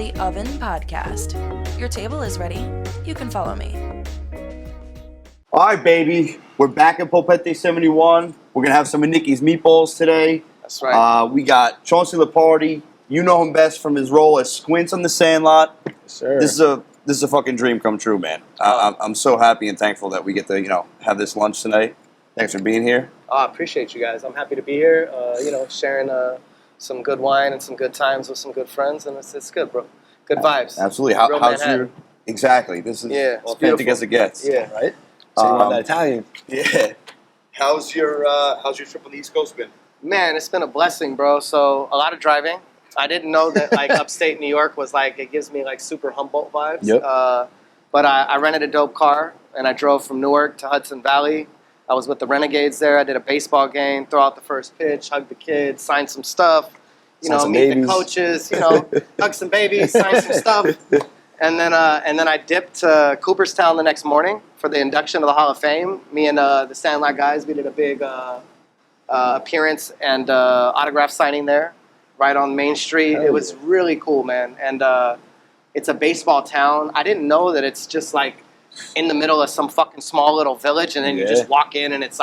The Oven Podcast. Your table is ready. You can follow me. All right, baby. We're back at Polpette 71. We're going to have some of Nikki's meatballs today. That's right. We got Chauncey Laparty. You know him best from his role as Squints on the Sandlot. Yes, sir. This is a fucking dream come true, man. I'm so happy and thankful that we get to, have this lunch tonight. Thanks for being here. I appreciate you guys. I'm happy to be here, sharing some good wine and some good times with some good friends, and it's good, bro. Good vibes. Absolutely. Real How's Manhattan. your... Exactly. This is Yeah, as it's authentic as it gets. Yeah. Right? So you want that Italian. Yeah. How's your trip on the East Coast been? Man, it's been a blessing, bro. So a lot of driving. I didn't know that upstate New York was it gives me super Humboldt vibes. Yep. But I rented a dope car and I drove from Newark to Hudson Valley. I was with the Renegades there. I did a baseball game, throw out the first pitch, hug the kids, sign some stuff. Sign some Meet babies. the coaches. Hug some babies, sign some stuff. And then I dipped to Cooperstown the next morning for the induction to the Hall of Fame. Me and the Sandlot guys, we did a big appearance and autograph signing there, right on Main Street. Hell It was really cool, man. And it's a baseball town. I didn't know that it's just in the middle of some fucking small little village, and then you just walk in and it's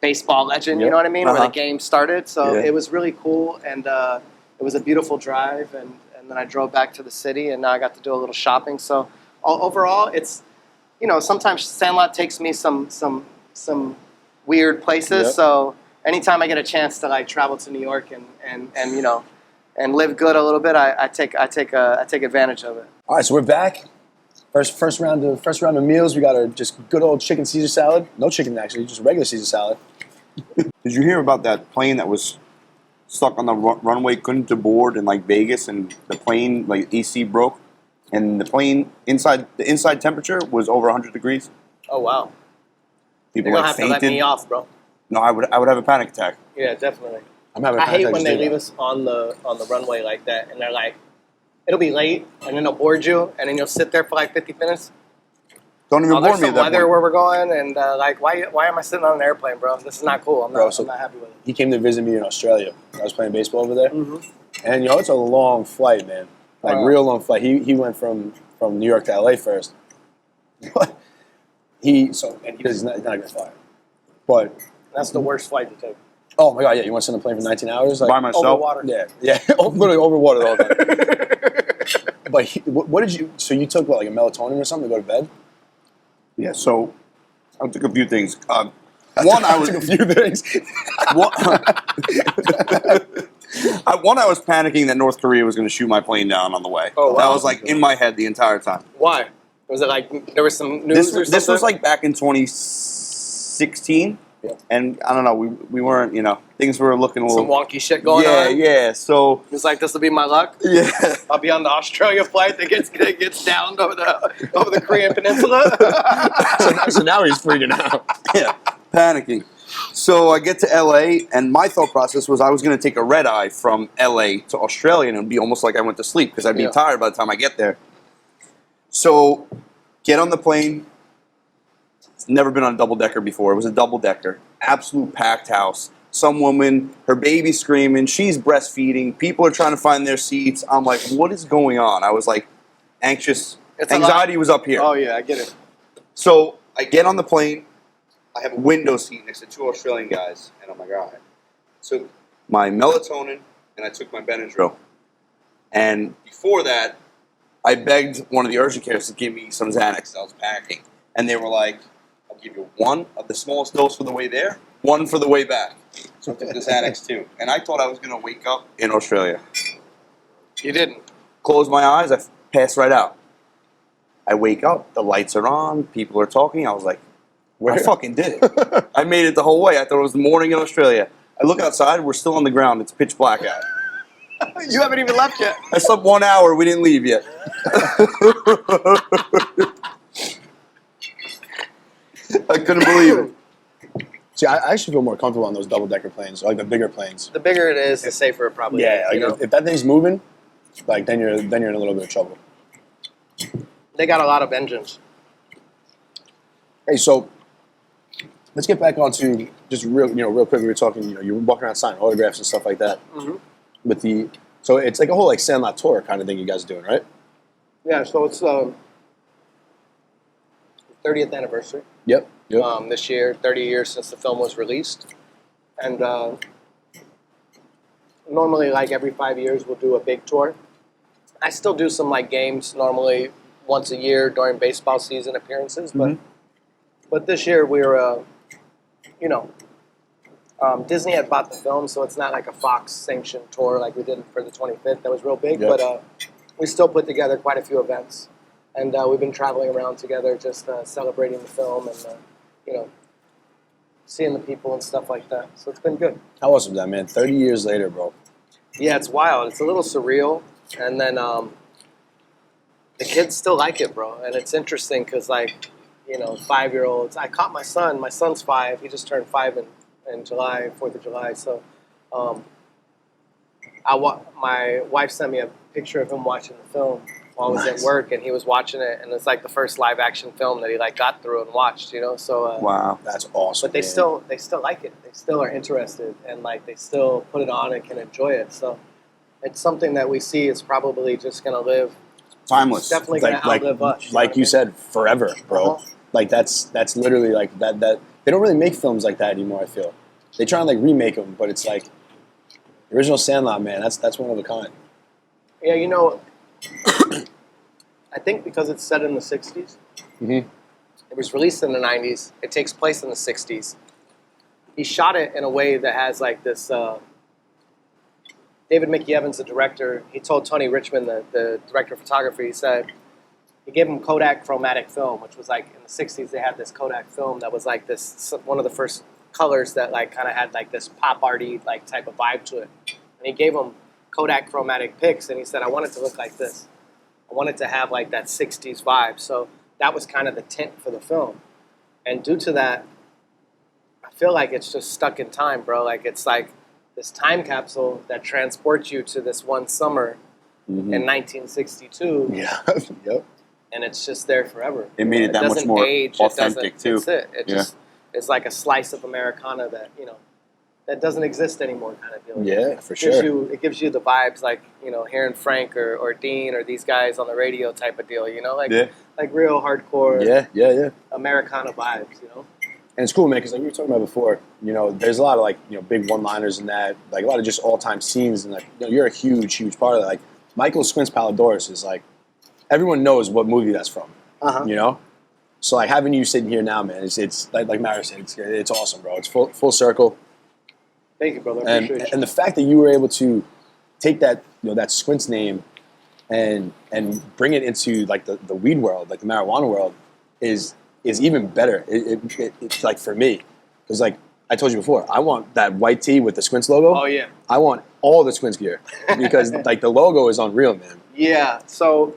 baseball legend. You know what I mean? Where the game started. So it was really cool, and it was a beautiful drive. And then I drove back to the city, and now I got to do a little shopping. So overall, it's sometimes Sandlot takes me some weird places. Yep. So anytime I get a chance to travel to New York and live good a little bit, I take advantage of it. All right, so we're back. First round of meals. We got our just good old chicken Caesar salad. No chicken actually, just regular Caesar salad. Did you hear about that plane that was stuck on the runway, couldn't board in Vegas, and the plane AC broke, and the plane inside temperature was over 100 degrees. Oh wow! People You're gonna have to fainted. let me off, bro. No, I would have a panic attack. Yeah, definitely. I'm having. I hate when they leave us on the runway like that, and they're it'll be late, and then they'll board you, and then you'll sit there for 50 minutes. Don't even There's board me some at that weather point. where we're going, and why am I sitting on an airplane, bro? This is not cool. I'm not happy with it. He came to visit me in Australia. I was playing baseball over there, and it's a long flight, man. Real long flight. He went from New York to LA first. He's not gonna fly. But That's the worst flight to take. oh my god, yeah, you want to sit on a plane for 19 hours? By myself? Over water. Yeah, literally over water the whole time. But what did you? So you took a melatonin or something to go to bed? Yeah, so I took a few things. I took a few things. I was panicking that North Korea was going to shoot my plane down on the way. Oh, wow. That was in my head the entire time. Why? Was it there was some news or something? This was back in 2016. Yeah. And I don't know, we weren't, things were looking a some little... wonky shit going on. Yeah, so... It's this will be my luck. Yeah. I'll be on the Australia flight that gets down over the Korean Peninsula. So now he's freaking out. Yeah, panicking. So I get to LA, and my thought process was I was going to take a red eye from LA to Australia, and it would be almost like I went to sleep, because I'd be tired by the time I get there. So, get on the plane. Never been on a double-decker before. It was a double-decker. Absolute packed house. Some woman, her baby screaming. She's breastfeeding. People are trying to find their seats. I'm like, what is going on? I was anxious. Anxiety was up here. Oh, yeah, I get it. So I get on the plane. I have a window seat next to two Australian guys. And I'm like, all right. So my melatonin and I took my Benadryl. And before that, I begged one of the urgent cares to give me some Xanax. I was packing. And they were like, I'll give you one of the smallest dose for the way there, one for the way back. So I took the Xanax too. And I thought I was going to wake up in Australia. You didn't. Close my eyes, I passed right out. I wake up, the lights are on, people are talking. I was like, I fucking did it. I made it the whole way. I thought it was the morning in Australia. I look outside, we're still on the ground. It's pitch black out. You haven't even left yet. I slept 1 hour, we didn't leave yet. I couldn't believe it. See, I actually feel more comfortable on those double-decker planes, the bigger planes. The bigger it is, the safer it probably is. Yeah, if that thing's moving, then you're in a little bit of trouble. They got a lot of engines. Hey, so let's get back onto just real quick. We were talking. You were walking around signing autographs and stuff like that. Mm-hmm. So it's like a whole like Sandlot tour kind of thing you guys are doing, right? Yeah, so it's 30th anniversary. Yep. This year, 30 years since the film was released. And normally, like every 5 years, we'll do a big tour. I still do some like games normally once a year during baseball season appearances, but this year we were, Disney had bought the film, so it's not like a Fox sanctioned tour like we did for the 25th. That was real big, Yep. but we still put together quite a few events, and we've been traveling around together, just celebrating the film and seeing the people and stuff like that. So it's been good. How awesome is that, man? 30 years later, bro. Yeah, it's wild. It's a little surreal, and then the kids still like it, bro. And it's interesting because, 5-year-olds. I caught my son. My son's 5. He just turned 5 in July, 4th of July. So, my wife sent me a picture of him watching the film while I was at work, and he was watching it, and it's like the first live action film that he got through and watched. So Wow. That's awesome. but they still like it. They still are interested, and they still put it on and can enjoy it. So it's something that we see is probably just gonna live. Timeless. It's definitely gonna outlive us. Like you said, forever, bro. Uh-huh. Like that's literally like that. They don't really make films like that anymore. I feel they try and remake them, but it's like the original Sandlot, man. That's one of a kind. Yeah, I think because it's set in the 60s. Mhm. It was released in the 90s. It takes place in the 60s. He shot it in a way that has this. David Mickey Evans, the director, he told Tony Richmond, the director of photography, he said he gave him Kodak chromatic film, which was in the 60s they had this Kodak film that was this one of the first colors that kind of had this pop arty type of vibe to it. And he gave him Kodak chromatic pics, and he said, I want it to look like this. I want it to have that 60s vibe. So that was kind of the tint for the film. And due to that, I feel like it's just stuck in time, bro. It's this time capsule that transports you to this one summer in 1962. Yeah. Yep. And it's just there forever. It made it that much doesn't more age, authentic, too. That's it. It just is like a slice of Americana that, that doesn't exist anymore kind of deal. Yeah, for sure. It gives you the vibes hearing Frank or Dean or these guys on the radio type of deal, like real hardcore Yeah. Americana vibes, And it's cool, man, because we were talking about before, there's a lot of big one-liners in that, a lot of just all-time scenes, and you're a huge part of that. Michael Squints Palladores is everyone knows what movie that's from, So having you sitting here now, man, it's like Mara said, it's awesome, bro. It's full circle. Thank you, brother. I appreciate you. And the fact that you were able to take that that Squints name and bring it into the weed world, the marijuana world, is even better. It's for me, because I told you before, I want that white tee with the Squints logo. Oh yeah. I want all the Squints gear because the logo is unreal, man. Yeah. So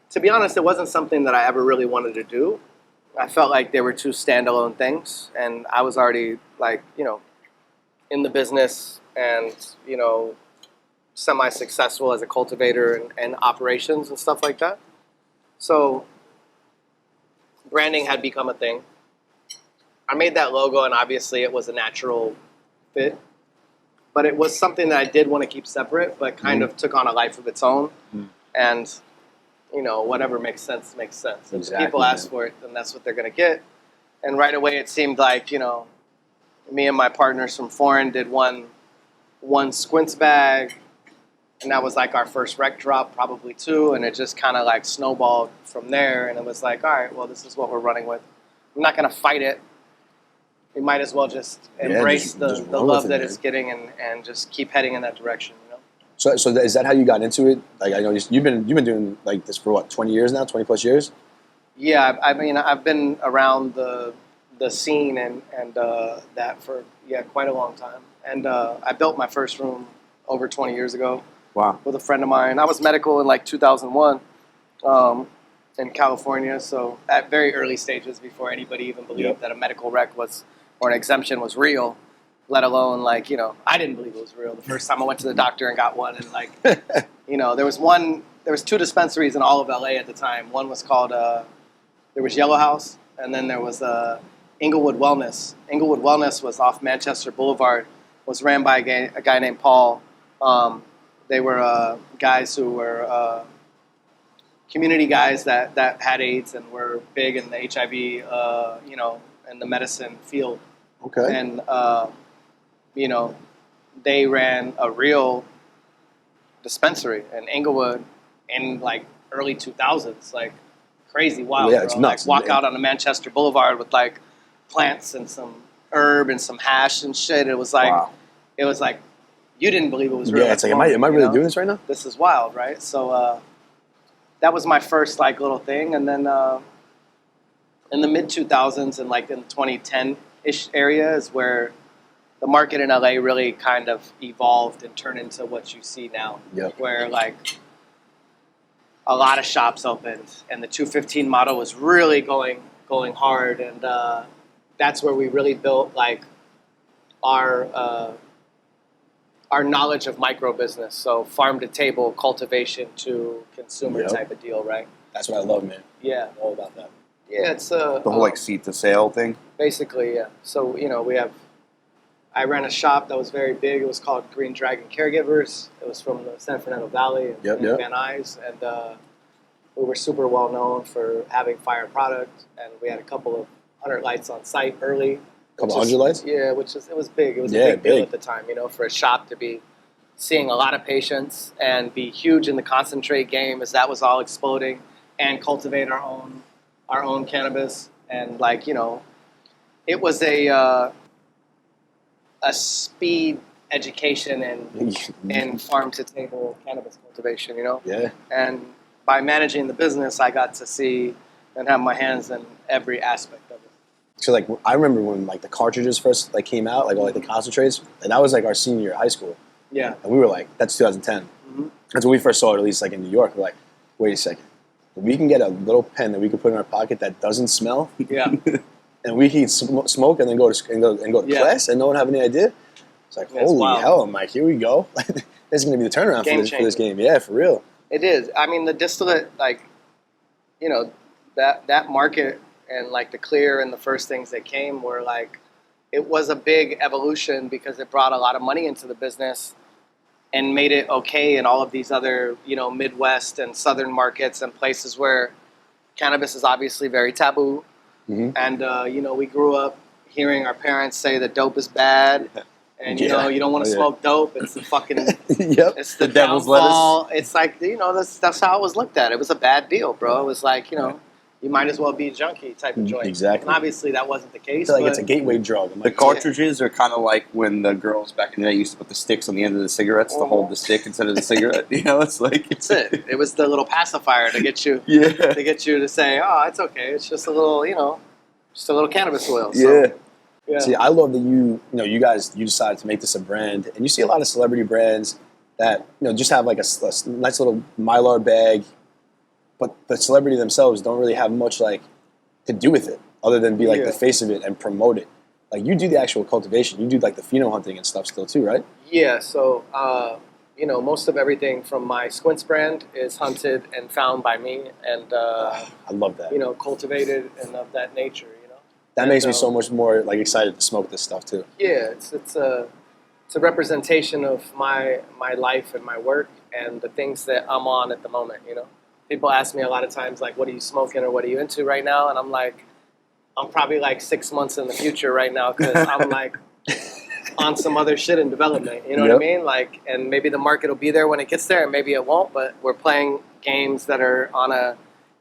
to be honest, it wasn't something that I ever really wanted to do. I felt like they were two standalone things, and I was already in the business and semi-successful as a cultivator and operations and stuff like that. So branding had become a thing. I made that logo, and obviously it was a natural fit. But it was something that I did want to keep separate, but kind of took on a life of its own. And, whatever makes sense, makes sense. If Exactly, people ask for it, then that's what they're going to get. And right away it seemed like, me and my partners from Foreign did one Squints bag, and that was our first rec drop, probably 2, and it just kind of snowballed from there, and it was all right, well, this is what we're running with. I'm not going to fight it. We might as well just embrace the love that it's getting and just keep heading in that direction, So is that how you got into it? I know you've been doing this for what, 20 years now, 20 plus years? Yeah, I mean, I've been around the scene and that for quite a long time. And I built my first room over 20 years ago. Wow. With a friend of mine. I was medical in 2001 in California, so at very early stages before anybody even believed that a medical rec or an exemption was real, let alone I didn't believe it was real the first time I went to the doctor and got one, and there was 2 dispensaries in all of LA at the time. One was called there was Yellow House, and then there was Inglewood Wellness. Inglewood Wellness was off Manchester Boulevard, was ran by a guy named Paul. They were guys who were community guys that had AIDS and were big in the HIV, in the medicine field. Okay. And, they ran a real dispensary in Inglewood in like early 2000s, like crazy wild. Yeah, it's bro. nuts. Like walk out on the Manchester Boulevard with like plants and some herb and some hash and shit. It was like, Wow. you didn't believe it was real. Yeah, it's like, am I really doing this right now? This is wild, right? So that was my first like little thing, and then in the mid 2000s and like in the 2010-ish area is where the market in LA really kind of evolved and turned into what you see now. Yep. Where like a lot of shops opened, and the 215 model was really going hard, and that's where we really built like our knowledge of micro business. So farm to table, cultivation to consumer Yep. type of deal, right? That's what I love, man. Yeah. I'm all about that. Yeah, it's The whole like seed to sale thing. basically, yeah. So, I ran a shop that was very big. It was called Green Dragon Caregivers. It was from the San Fernando Valley and Yep. Van Nuys. And we were super well known for having fire product. And we had a couple of 100 lights on site early. Couple which is- hundred lights? Yeah, it was big. It was Yeah, a big deal big. at the time, for a shop to be seeing a lot of patients and be huge in the concentrate game as that was all exploding, and cultivate our own cannabis. And it was a speed education and farm to table cannabis cultivation, Yeah. And by managing the business, I got to see and have my hands in every aspect of it. So like I remember when like the cartridges first like came out, like all like the concentrates, and that was like our senior year of high school, Yeah. and we were like, that's 2010. Mm-hmm. That's when we first saw it, at least like in New York. We're like, wait a second, we can get a little pen that we can put in our pocket that doesn't smell, Yeah. and we can smoke and then go to Yeah. class, and no one have any idea. It's like, Yeah, it's holy wild. hell! I'm like, here we go. This is gonna be the turnaround Game for this changer. game. Yeah, for real. It is. I mean, the distillate, that market and like the clear and the first things that came were like, it was a big evolution because it brought a lot of money into the business and made it okay in all of these other, Midwest and Southern markets and places where cannabis is obviously very taboo. Mhm. And, we grew up hearing our parents say that dope is bad. And, you don't want to Oh, yeah. smoke dope. It's the fucking... Yep. It's the devil's downfall. It's like, that's how it was looked at. It was a bad deal, bro. It was like, you might as well be a junkie type of joint. Exactly. And obviously that wasn't the I case. feel like but it's a gateway drug. I'm The like, cartridges are kind of like when the girls back in the day used to put the sticks on the end of the cigarettes to hold the stick instead of the cigarette. It's like That's it. It was the little pacifier to get you Yeah. to say, oh, it's okay. It's just a little, just a little cannabis oil. Yeah. So, yeah. See, I love that you decided to make this a brand, and you see a lot of celebrity brands that just have like a nice little Mylar bag, but the celebrity themselves don't really have much like to do with it other than be like Yeah. the face of it and promote it. Like you do the actual cultivation, you do like the pheno hunting and stuff still too, right? Yeah, so most of everything from my Squints brand is hunted and found by me, and I love that. cultivated and of that nature. That and, makes me so much more like excited to smoke this stuff too. Yeah, it's a representation of my life and my work and the things that I'm on at the moment. People ask me a lot of times like, what are you smoking or what are you into right now? And I'm like, I'm probably like 6 months in the future right now because I'm like on some other shit in development. You know what I Yep. mean? Like, and maybe the market will be there when it gets there, and maybe it won't. But we're playing games that are on a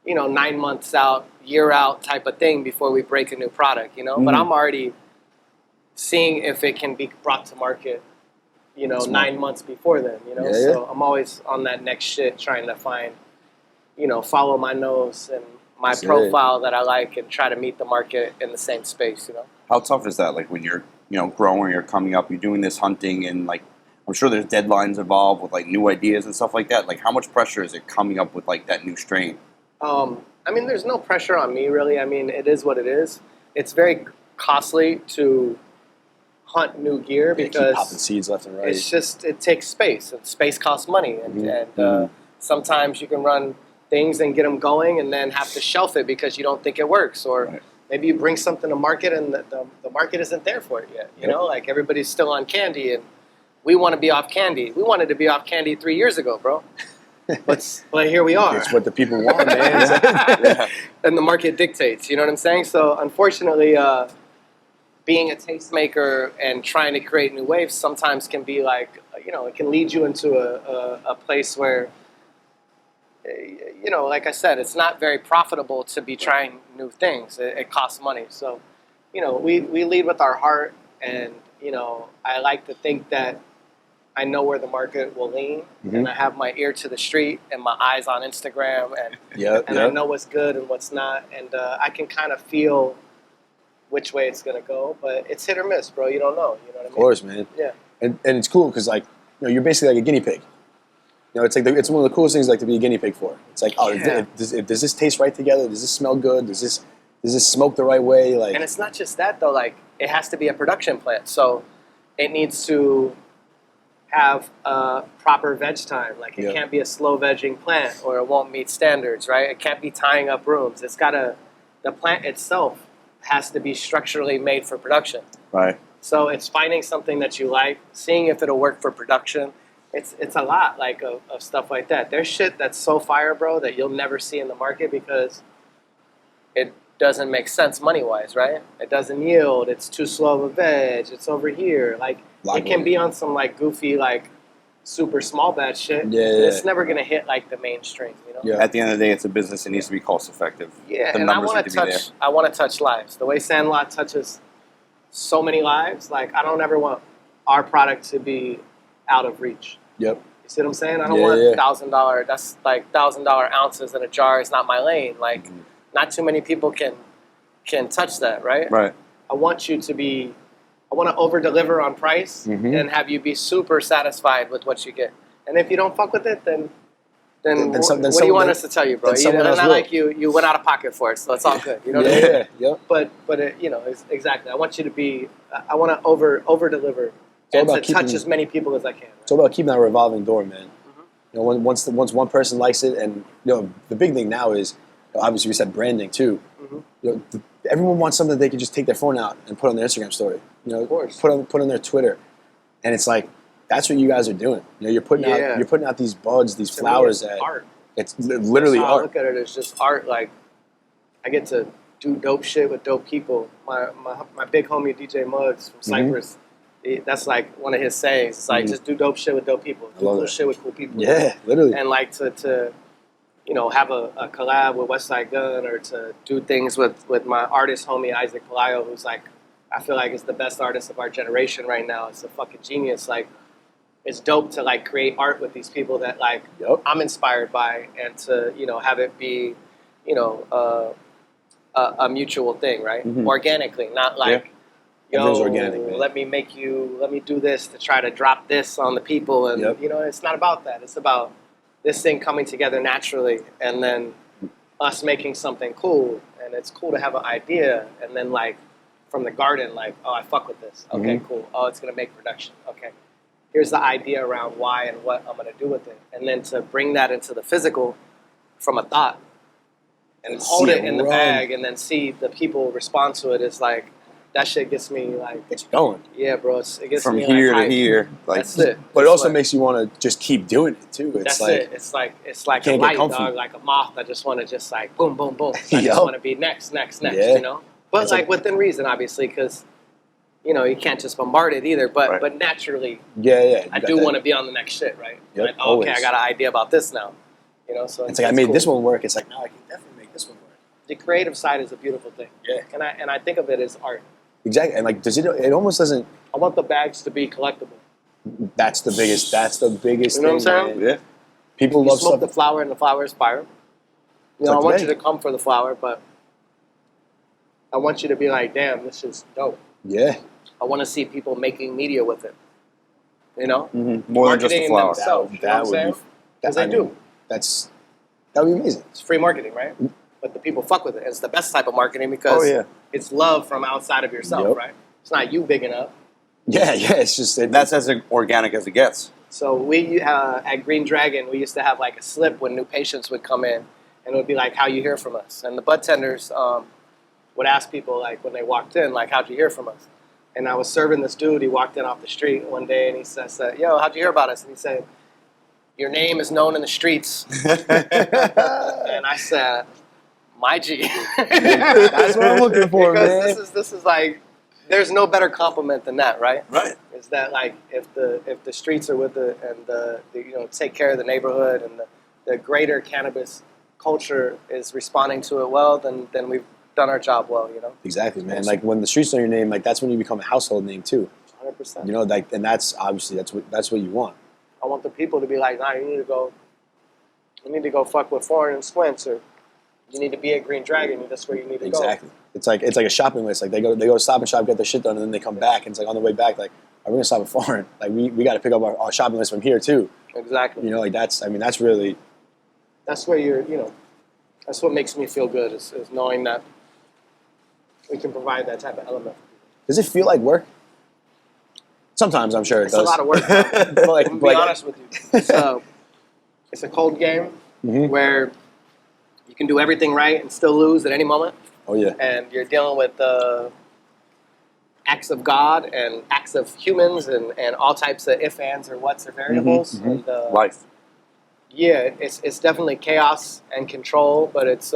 9 months out, year out type of thing before we break a new product. But I'm already seeing if it can be brought to market. 9 months before then. Yeah, So I'm always on that next shit, trying to find, follow my nose and my That's it. profile that I like, and try to meet the market in the same space. How tough is that? Like when you're, growing, you're coming up, you're doing this hunting, and like I'm sure there's deadlines involved with like new ideas and stuff like that. Like how much pressure is it coming up with like that new strain? I mean, there's no pressure on me really. I mean, it is what it is. It's very costly to hunt new gear Keep because popping seeds left and right. it's just, it takes space, and space costs money, and sometimes you can run things and get them going and then have to shelf it because you don't think it works, or Right. maybe you bring something to market and the market isn't there for it yet. Like everybody's still on candy, and we want to be off candy. We wanted to be off candy 3 years ago, bro. But here we are. It's what the people want, man. Yeah. And the market dictates. You know what I'm saying? So unfortunately, being a tastemaker and trying to create new waves sometimes can be like, it can lead you into a place where, like I said, it's not very profitable to be trying new things. It costs money. So, we lead with our heart, and, I like to think that I know where the market will lean, and I have my ear to the street and my eyes on Instagram, and I know what's good and what's not, and I can kind of feel which way it's gonna go, but it's hit or miss, bro. You don't know. You know what I mean? Of course, man. Yeah. And it's cool because you're basically like a guinea pig. It's like it's one of the coolest things like to be a guinea pig for. It's like, does this taste right together? Does this smell good? Does this smoke the right way? Like, and it's not just that though. Like, it has to be a production plant, so it needs to have a proper veg time. Like, it can't be a slow vegging plant or it won't meet standards, right? It can't be tying up rooms. The plant itself has to be structurally made for production. Right. So it's finding something that you like, seeing if it'll work for production. It's a lot like of stuff like that. There's shit that's so fire, bro, that you'll never see in the market because it doesn't make sense money-wise, right? It doesn't yield. It's too slow of a veg. It's over here. Like, it can be on some like goofy, like super small batch shit. Yeah. It's never gonna hit like the mainstream, Yeah. At the end of the day, it's a business. It needs to be cost effective. Yeah, The and I numbers want need to to be there. touch. I want to touch lives. The way Sandlot touches so many lives, like, I don't ever want our product to be out of reach. Yep. You see what I'm saying? I don't want $1,000. That's like $1,000 ounces in a jar. It's not my lane. Like, not too many people can touch that, right? Right. I want to over deliver on price and have you be super satisfied with what you get. And if you don't fuck with it, then what do you want us to tell you, bro? It's not like you went out of pocket for it, so it's all good. You know what I mean? Yeah. But it's exactly. I want you to be. I want to over deliver and to touch as many people as I can. Right? It's all about keeping that revolving door, man. Once one person likes it, and the big thing now is obviously we said branding too. Everyone wants something that they can just take their phone out and put on their Instagram story. Of course. Put on their Twitter, and it's like that's what you guys are doing. You're putting out these buds, these flowers. It's art. It's literally That's how art. I look at it as just art. Like, I get to do dope shit with dope people. My big homie DJ Muggs from Cyprus. That's like one of his sayings. It's like, just do dope shit with dope people. Do cool shit with cool people. Yeah, literally. And like to have a collab with Westside Gun, or to do things with my artist homie Isaac Palayo, who's like, I feel like is the best artist of our generation right now. It's a fucking genius. Like, it's dope to like create art with these people that like I'm inspired by, and to have it be a mutual thing, right? Organically, not like organic, man. let me do this to try to drop this on the people, and it's not about that. It's about this thing coming together naturally, and then us making something cool. And it's cool to have an idea, and then like from the garden, like, oh, I fuck with this. Okay, cool. Oh, it's gonna make production. Okay, here's the idea around why and what I'm gonna do with it, and then to bring that into the physical from a thought and hold it in the bag, and then see the people respond to it. Is like, that shit gets me like, it's going. Yeah, bro. It gets From me here like, to here. Like, that's it. But it also makes you want to just keep doing it too. That's it. It's like a can't light, get comfy. dog, like a moth. I just want to just like boom, boom, boom. I just want to be next. Yeah. But It's like within reason, obviously, because you can't just bombard it either. But naturally, I do want to be on the next shit, right? Yep, Like, okay, always. I got an idea about this now. So it's like I made this one work. It's like, no, I can definitely make this one work. The creative side is a beautiful thing. Yeah. And I think of it as art. Exactly, and like, it almost doesn't. I want the bags to be collectible. That's the biggest. That's the biggest. You know what I'm thing, saying? yeah. People You love smoke stuff. the flower, and the flower is fire. It's I like want today. you to come for the flower, but I want you to be like, damn, this is dope. Yeah, I want to see people making media with it. More than just Marketing the in flower. themselves. You know what I'm saying? Because they do. That would be amazing. It's free marketing, right? But the people fuck with it. It's the best type of marketing because it's love from outside of yourself, right? It's not you bigging up. Yeah. It's just That's as organic as it gets. So we at Green Dragon, we used to have like a slip when new patients would come in, and it would be like, how you hear from us. And the bud tenders would ask people like when they walked in, like, how'd you hear from us? And I was serving this dude. He walked in off the street one day, and he says, "Yo, how'd you hear about us?" And he said, "Your name is known in the streets." And I said, "My G." That's what I'm looking for, because man. this is like, there's no better compliment than that, right? Right. Is that like if the streets are with the take care of the neighborhood and the greater cannabis culture is responding to it well, then we've done our job well, you know. Exactly, man. Like when the streets know your name, like that's when you become a household name too. 100%. You know, like, and that's obviously that's what you want. I want the people to be like, nah, you need to go fuck with Foreign and Squints, or you need to be at Green Dragon. That's where you need to go. Exactly. It's like a shopping list. Like they go to Stop and Shop, get their shit done, and then they come back, and it's like on the way back, like, are we gonna stop at Foreign? Like we got to pick up our shopping list from here too. Exactly. You know, like that's really. That's where that's what makes me feel good is knowing that we can provide that type of element. Does it feel like work? Sometimes I'm sure it It's does. a lot of work. But like, I'm gonna be honest with you. It's a cold game where you can do everything right and still lose at any moment. Oh yeah. And you're dealing with acts of God and acts of humans and all types of if, ands, or whats or variables. And, Life. yeah, it's definitely chaos and control, but it's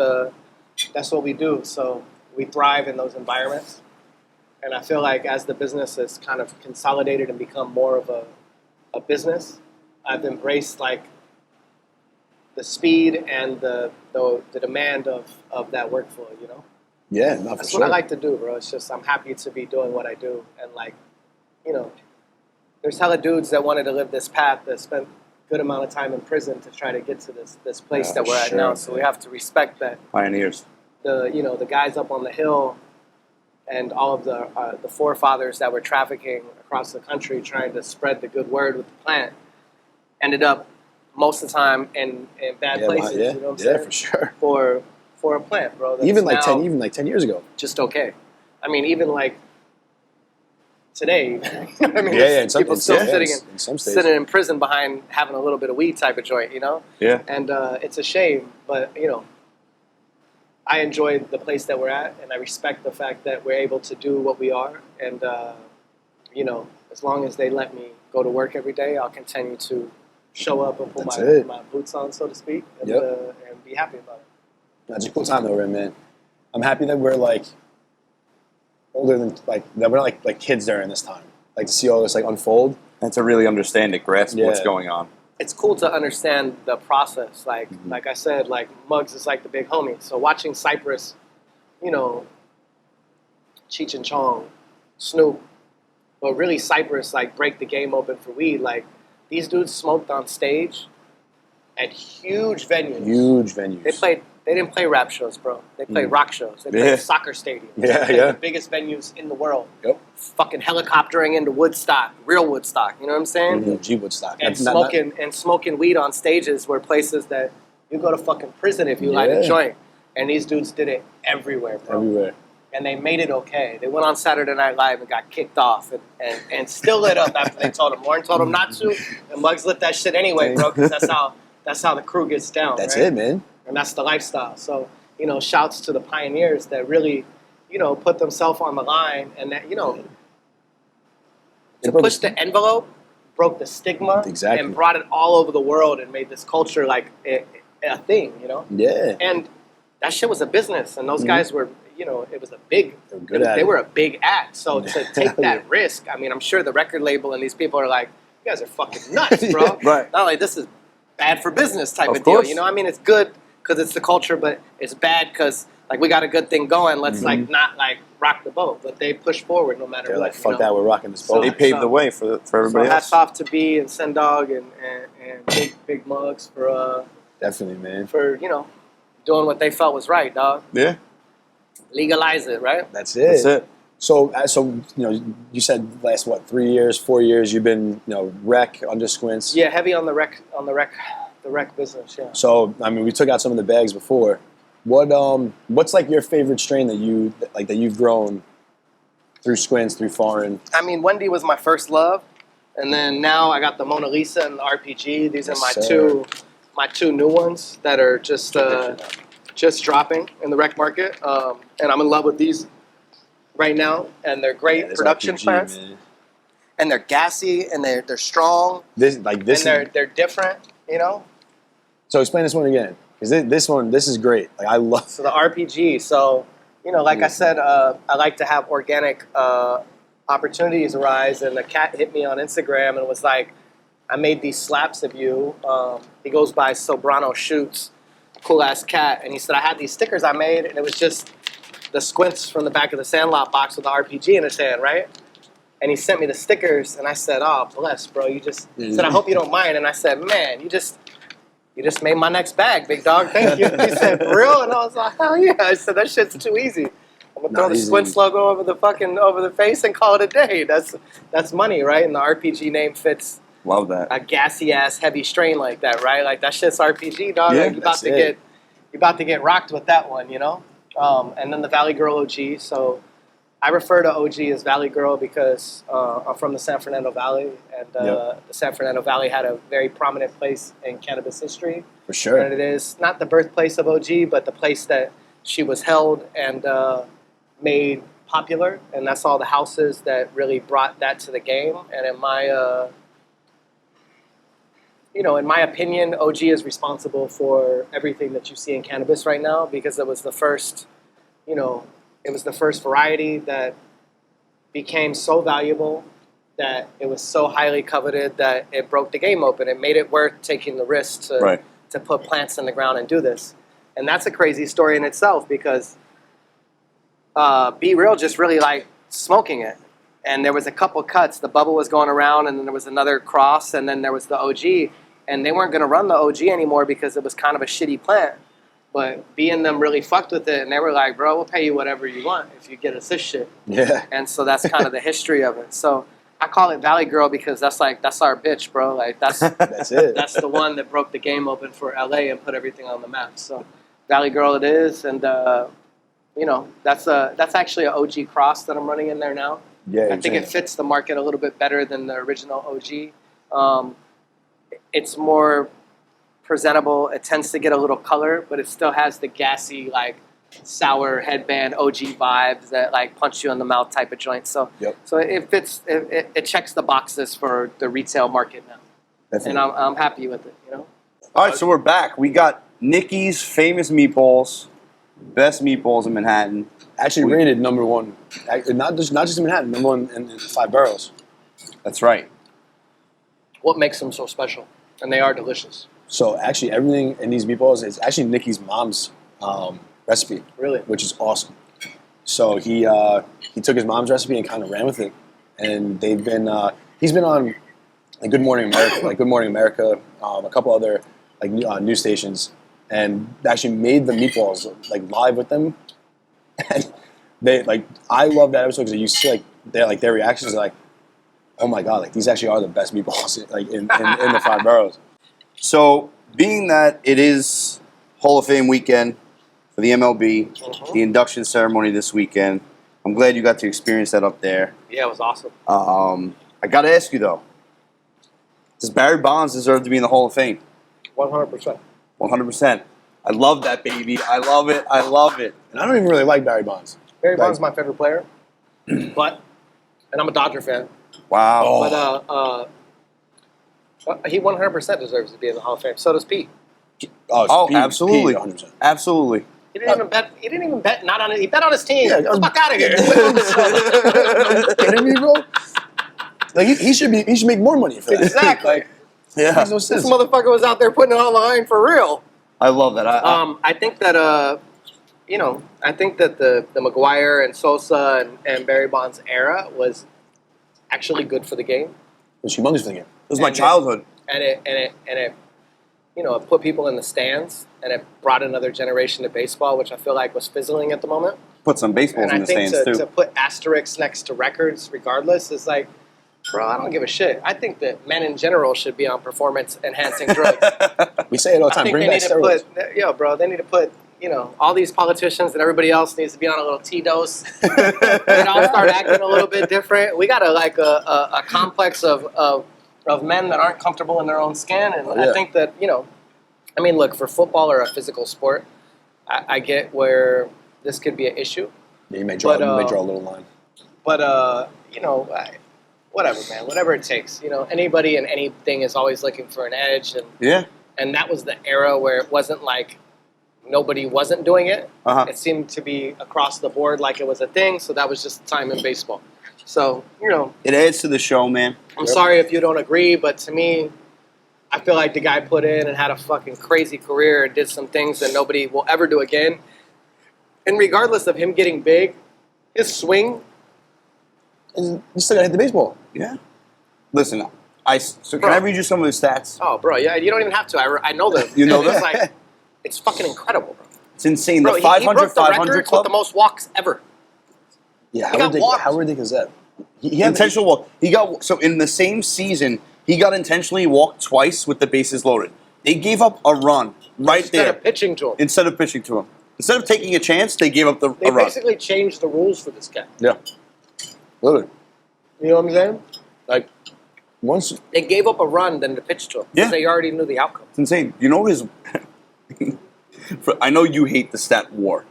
that's what we do. So we thrive in those environments. And I feel like as the business has kind of consolidated and become more of a business, I've embraced like the speed and the demand of that workflow, you know? Yeah, no, for That's sure. what I like to do, bro. It's just I'm happy to be doing what I do. And like, you know, there's hella dudes that wanted to live this path that spent a good amount of time in prison to try to get to this place Yeah, that we're at sure, now. So we have to respect that. Pioneers. The guys up on the hill and all of the forefathers that were trafficking across the country trying to spread the good word with the plant ended up most of the time in bad places. Yeah, you know what I'm saying? for sure. For a plant, bro. That's Even like now 10 years ago. just okay. I mean, even like today, I mean, Yeah, in some people still states. sitting In some states. sitting in prison behind having a little bit of weed type of joint, you know? Yeah. And it's a shame, but you know, I enjoy the place that we're at, and I respect the fact that we're able to do what we are. And you know, as long as they let me go to work every day, I'll continue to show up and put my boots on, so to speak, and, and be happy about it. That's a cool time that we're in, man. I'm happy that we're like older than that we're not like kids during this time. Like to see all this like unfold. And to really understand it, grasp what's going on. It's cool to understand the process. Like like I said, like Muggs is like the big homie. So watching Cypress, you know, Cheech and Chong, Snoop, but really Cypress like break the game open for weed. Like these dudes smoked on stage at huge venues. Huge venues. They didn't play rap shows, bro. They played rock shows. They played soccer stadiums. Yeah, They played yeah. the biggest venues in the world. Yep. Fucking helicoptering into Woodstock, real Woodstock. You know what I'm saying? G Woodstock. And Not- smoking weed on stages were places that you go to fucking prison if you light a joint. And these dudes did it everywhere, bro. everywhere. And they made it okay. They went on Saturday Night Live and got kicked off and still lit up after they told them. Warren told them not to, and Muggs lit that shit anyway, bro, because that's how the crew gets down. That's right? it, man. And that's the lifestyle. So, you know, shouts to the pioneers that really, you know, put themselves on the line and that, you know, to push the envelope, broke the stigma, Exactly. and brought it all over the world and made this culture like a thing, you know? Yeah. And that shit was a business, and those guys were, you know, it was a big, They were good at they it. were a big act. So to take that risk, I mean, I'm sure the record label and these people are like, you guys are fucking nuts, bro. Right. Not like this is bad for business type Of of deal, course. you know? I mean, it's good because it's the culture, but it's bad because like we got a good thing going. Let's like not like rock the boat, but they push forward no matter They're what. like, fuck you know? that, we're rocking this So- boat. They paved the way for So everybody hats else. off to B and Sendog and big Mugs Definitely, man. for you know doing what they felt was right, dog. Yeah. Legalize it, right? That's it. That's it. So you know, you said last 3 years, 4 years, you've been, you know, rec under Squints. Yeah, heavy on the rec business. Yeah. So I mean, we took out some of the bags before. What's like your favorite strain that you've grown through Squints, through Foreign? I mean, Wendy was my first love, and then now I got the Mona Lisa and the RPG. These are my two new ones that are just dropping in the rec market, and I'm in love with these right now, and they're great This production RPG, plants, man. and they're gassy, and they're strong, This and is, they're different, you know. so explain this one again, because this is great. Like I love. So the RPG. So like I said, I like to have organic opportunities arise, and the cat hit me on Instagram and was like, I made these slaps of you. He goes by Sobrano Shoots, cool ass cat, and he said I had these stickers I made, and it was just the Squints from the back of the Sandlot box with the RPG in his hand, right? And he sent me the stickers, and I said, "Oh, bless, bro. You just said I hope you don't mind." And I said, "Man, you just made my next bag, big dog. Thank you." He said, "For real?" And I was like, "Hell yeah!" I said, "That shit's too easy. I'm gonna throw the easy. Squints logo over the face and call it a day. That's money, right?" And the RPG name fits Love that. a gassy ass heavy strain like that, right? Like that shit's RPG, dog. Yeah, Like, you're about to get rocked with that one, And then the Valley Girl OG. So I refer to OG as Valley Girl because I'm from the San Fernando Valley, and the San Fernando Valley had a very prominent place in cannabis history. For sure. And it is not the birthplace of OG, but the place that she was held and made popular. And that's all the houses that really brought that to the game. And in my opinion, OG is responsible for everything that you see in cannabis right now because it was the first, it was the first variety that became so valuable that it was so highly coveted that it broke the game open. It made it worth taking the risk to put plants in the ground and do this. And that's a crazy story in itself because Be Real just really liked smoking it. And there was a couple cuts. The bubble was going around, and then there was another cross, and then there was the OG. And they weren't going to run the OG anymore because it was kind of a shitty plant. But B and them really fucked with it, and they were like, bro, we'll pay you whatever you want if you get us this shit. Yeah. And so that's kind of the history of it. So I call it Valley Girl because that's our bitch, bro. Like that's That's it. that's the one that broke the game open for LA and put everything on the map. So Valley Girl it is, and that's actually an OG cross that I'm running in there now. Yeah. I think it fits the market a little bit better than the original OG. It's more presentable. It tends to get a little color, but it still has the gassy, like sour headband OG vibes that like punch you in the mouth type of joint. So, so it fits. It checks the boxes for the retail market now, Definitely. and I'm happy with it. All right, so we're back. We got Nikki's famous meatballs, best meatballs in Manhattan. Actually rated number one. Not just in Manhattan, number one in 5 boroughs. That's right. What makes them so special? And they are delicious. So actually, everything in these meatballs is actually Nikki's mom's recipe. Really? Which is awesome. So he took his mom's recipe and kind of ran with it, and they've been he's been on like Good Morning America, a couple other like news stations, and actually made the meatballs like live with them, and they like I love that episode because you see their reactions are like, oh my god, like these actually are the best meatballs like in the 5 boroughs. So, being that it is Hall of Fame weekend for the MLB, the induction ceremony this weekend, I'm glad you got to experience that up there. Yeah, it was awesome. I got to ask you, though, does Barry Bonds deserve to be in the Hall of Fame? 100%. 100%. I love that, baby. I love it. I love it. And I don't even really like Barry Bonds. Barry Bonds is my favorite player, and I'm a Dodger fan. Wow. But he 100% deserves to be in the Hall of Fame. So does Pete. Oh, Pete, absolutely. 100%. Absolutely. He didn't even bet. He didn't even bet. Not on it. He bet on his team. Yeah, Get the fuck out of here. Kidding me, bro? Like he should make more money for that. Exactly. Like, Yeah. makes no sense. This motherfucker was out there putting it on the line for real. I love that. I think that I think that the McGuire and Sosa and Barry Bonds era was actually good for the game. It was humongous for the game. It was my childhood. And it it put people in the stands, and it brought another generation to baseball, which I feel like was fizzling at the moment. Put some baseballs And in I the think stands, to too. put asterisks next to records, regardless, is like, bro, I don't give a shit. I think that men in general should be on performance-enhancing drugs. We say it all the I time. think Bring they back need to steroids. they need to put, all these politicians and everybody else needs to be on a little T-dose. They all start acting a little bit different. We got a complex of men that aren't comfortable in their own skin, and I think that, look, for football or a physical sport, I get where this could be an issue. Yeah, you may draw But, a little line. But whatever, man. Whatever it takes. Anybody and anything is always looking for an edge, and that was the era where it wasn't like nobody wasn't doing it. Uh-huh. It seemed to be across the board like it was a thing. So that was just the time in baseball. So It adds to the show, man. I'm sorry if you don't agree, but to me, I feel like the guy put in and had a fucking crazy career and did some things that nobody will ever do again. And regardless of him getting big, his swing. And you still got to hit the baseball. Yeah. Listen, can I read you some of his stats? Oh, bro, yeah, you don't even have to. I know them. You know It's them? like, it's fucking incredible, bro. It's insane. Bro, The he 500, broke the 500 record club. with the most walks ever. Yeah, He got walked. how ridiculous is that? He had Intentional walk. So in the same season, he got intentionally walked twice with the bases loaded. They gave up a run right Instead there of pitching to him. instead of pitching to him. Instead of taking a chance, they gave up They a run. basically changed the rules for this guy. Yeah. Literally. You know what I'm saying? Like, once... They gave up a run than to pitch to him. Yeah. Because they already knew the outcome. It's insane. You know his. I know you hate the stat war.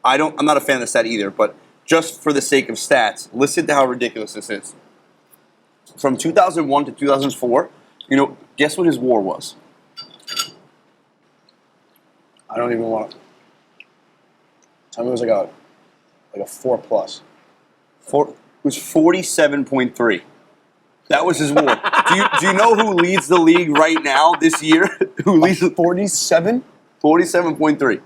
I'm not a fan of the stat either. But just for the sake of stats, listen to how ridiculous this is. From 2001 to 2004, guess what his WAR was? I don't even want to... Tell me it was like a 4+. It was 47.3. That was his WAR. Do you know who leads the league right now this year? Who leads 47? 47.3.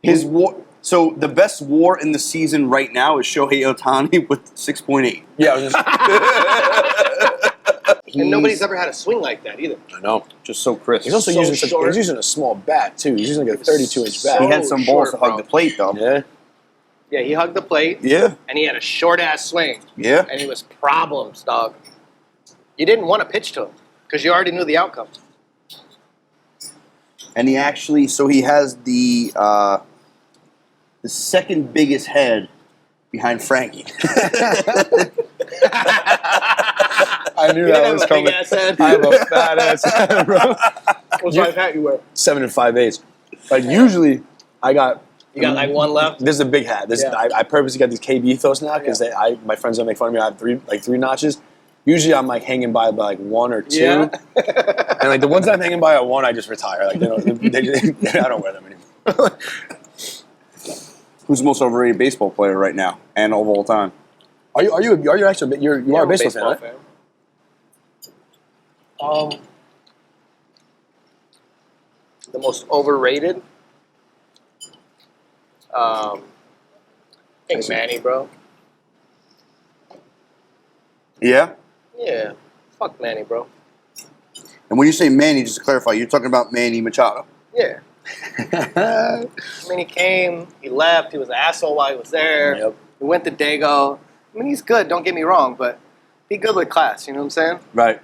His WAR. So the best WAR in the season right now is Shohei Ohtani with 6.8. Yeah, I was just... And nobody's ever had a swing like that either. I know. Just so crisp. He's also So using short. he's using a small bat, too. He's using like a 32-inch bat. He had some balls short, to hug bro. the plate, though. Yeah. Yeah, he hugged the plate, Yeah. and he had a short-ass swing. Yeah. And he was problems, dog. You didn't want to pitch to him because you already knew the outcome. And he has the second biggest head behind Frankie. I knew You that didn't was have a coming. big-ass head. I have a fat ass head, bro. What size hat you wear? 7 5/8. Like usually, I got. You got like one left? This is a big hat. Yeah. I purposely got these KB ethos now because my friends don't make fun of me. I have three notches. Usually I'm like hanging by like 1 or 2, Yeah. and like the ones that I'm hanging by at 1, I just retire. Like I don't wear them anymore. Who's the most overrated baseball player right now and of all time? Are you actually you are a baseball fan? Right? The most overrated? I think Manny, bro. Yeah? Yeah. Fuck Manny, bro. And when you say Manny, just to clarify, you're talking about Manny Machado. Yeah. I mean, he came, he left, he was an asshole while he was there. Yep. He went to Dago. I mean, he's good, don't get me wrong, but be good with class, you know what I'm saying? Right.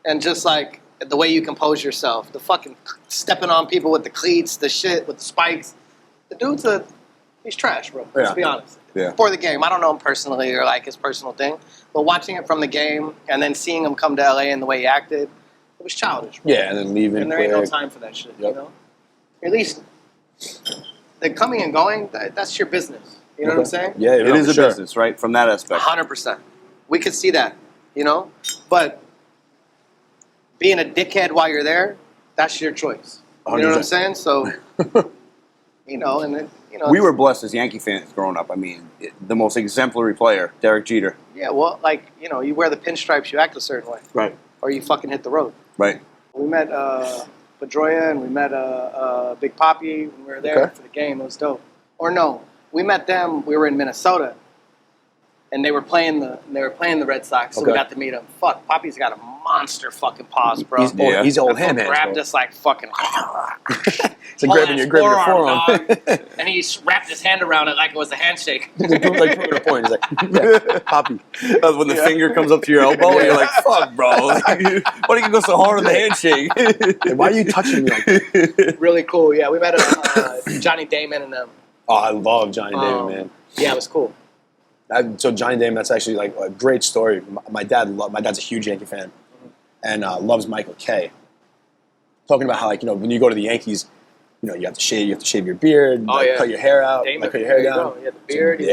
And just like the way you compose yourself, the fucking stepping on people with the cleats, the shit with the spikes. The dude's he's trash, bro. Let's Yeah. be honest. Yeah. For the game. I don't know him personally or like his personal thing, but watching it from the game and then seeing him come to LA and the way he acted, it was childish. Bro. Yeah, and then leaving. And there ain't no quick. time for that shit, Yep. you know? At least the coming and going, that's your business. You know what I'm saying? Yeah, It is a sure. business, right? From that aspect. 100%. We could see that, you know? But being a dickhead while you're there, that's your choice. You know what I'm 100%. saying? So, and then, We were blessed as Yankee fans growing up. I mean, the most exemplary player, Derek Jeter. Yeah, well, like, you wear the pinstripes, you act a certain way. Right. Or you fucking hit the road. Right. We met Pedroia and we met Big Papi when we were there Okay. for the game. It was dope. Or no, we met them. We were in Minnesota, and they were playing the Red Sox. So we Okay. got to meet them. Fuck, Papi's got a monster fucking paws, bro. He's old That ham fool hands, grabbed bro. us like fucking. It's like grabbing your forearm. dog. And he wrapped his hand around it like it was a handshake. like proving a point. He's like, yeah, Poppy. When the finger comes up to your elbow, you're like, fuck, bro. Why do you go so hard on the handshake? Hey, why are you touching me like that? Really cool. Yeah, we met Johnny Damon and them. Oh, I love Johnny Damon, man. Yeah, it was cool. So Johnny Damon, that's actually like a great story. My dad's a huge Yankee fan, and loves Michael Kay. Talking about how when you go to the Yankees, you have to shave your beard, Oh, yeah. cut your hair out, Damon, cut your hair there you down. go. He had the beard. He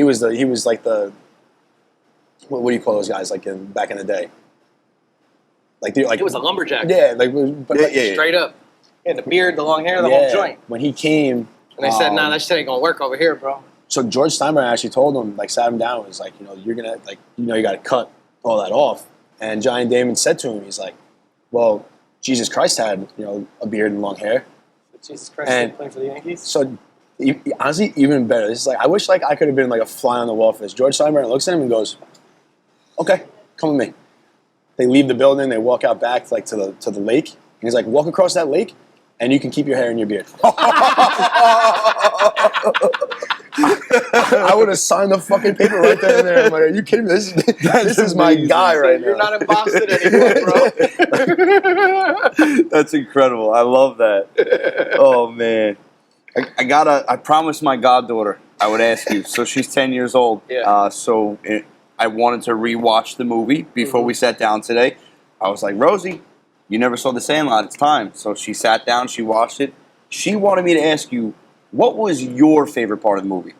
was the guy. He was like the what do you call those guys like back in the day? Like He was a lumberjack. Yeah, Straight up. He had the beard, the long hair, the whole joint. When he came, And they said, "Nah, that shit ain't gonna work over here, bro." So George Steinbrenner actually told him, like, sat him down, and was like, you're gonna you got to cut all that off. And Johnny Damon said to him, he's like, well, Jesus Christ had a beard and long hair. Jesus Christ, playing for the Yankees. So honestly, even better. This is like, I wish like I could have been like a fly on the wall for this. George Steinbrenner looks at him and goes, "Okay, come with me." They leave the building. They walk out back like to the lake. And he's like, "Walk across that lake, and you can keep your hair and your beard." I would have signed the fucking paper right there and there. I'm like, "Are you kidding me? This is my guy right now." You're not in Boston anymore, bro. That's incredible. I love that. Oh man, I promised my goddaughter I would ask you. So she's 10 years old. Yeah. I wanted to rewatch the movie before we sat down today. I was like, Rosie, you never saw The Sandlot. It's time. So she sat down. She watched it. She wanted me to ask you, what was your favorite part of the movie?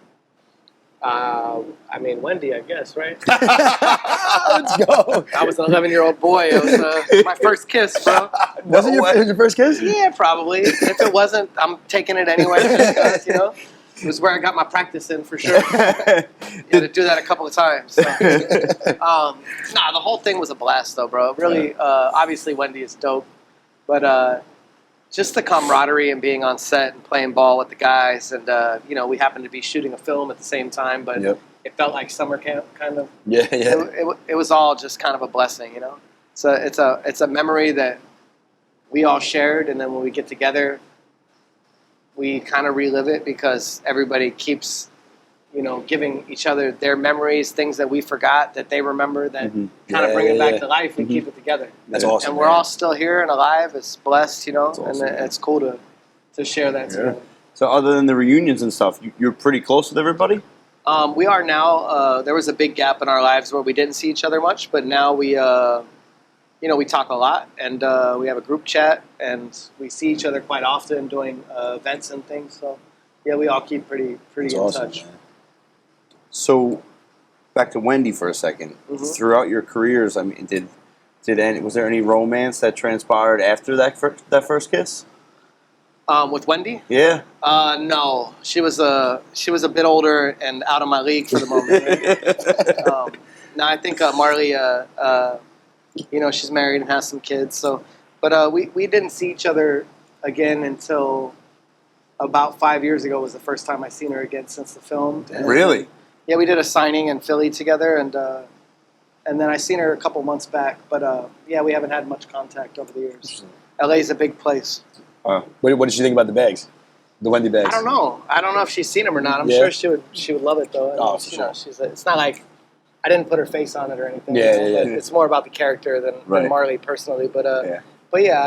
I mean, Wendy, I guess, right? Let's go. I was an 11-year-old boy. It was my first kiss, bro. Was it your first kiss? Yeah, probably. If it wasn't, I'm taking it anyway. Just because, it was where I got my practice in for sure. Had to do that a couple of times. So. The whole thing was a blast, though, bro. Really, obviously, Wendy is dope, but just the camaraderie and being on set and playing ball with the guys, and we happened to be shooting a film at the same time, but it felt like summer camp, kind of. Yeah. It was all just kind of a blessing, So it's a memory that we all shared, and then when we get together, we kind of relive it because everybody keeps, giving each other their memories, things that we forgot that they remember that kind of bring it back to life and keep it together. That's awesome. And we're all still here and alive. It's blessed, awesome, and it's cool to share that together. So other than the reunions and stuff, you're pretty close with everybody? We are now. There was a big gap in our lives where we didn't see each other much, but now we talk a lot, and we have a group chat, and we see each other quite often doing events and things. So, yeah, we all keep pretty in touch. Man. So, back to Wendy for a second. Throughout your careers, I mean, was there any romance that transpired after that first kiss? With Wendy? Yeah. No, she was a bit older and out of my league for the moment. Right? No, I think Marley. She's married and has some kids. So, but we didn't see each other again until about 5 years ago. Was the first time I seen her again since the film. And, Really? Yeah, we did a signing in Philly together, and then I seen her a couple months back. But we haven't had much contact over the years. LA's a big place. What did you think about the bags, the Wendy bags? I don't know if she's seen them or not. I'm sure she would love it though. Oh, for sure. It's not like I didn't put her face on it or anything. Yeah. It's more about the character than Marley personally. But I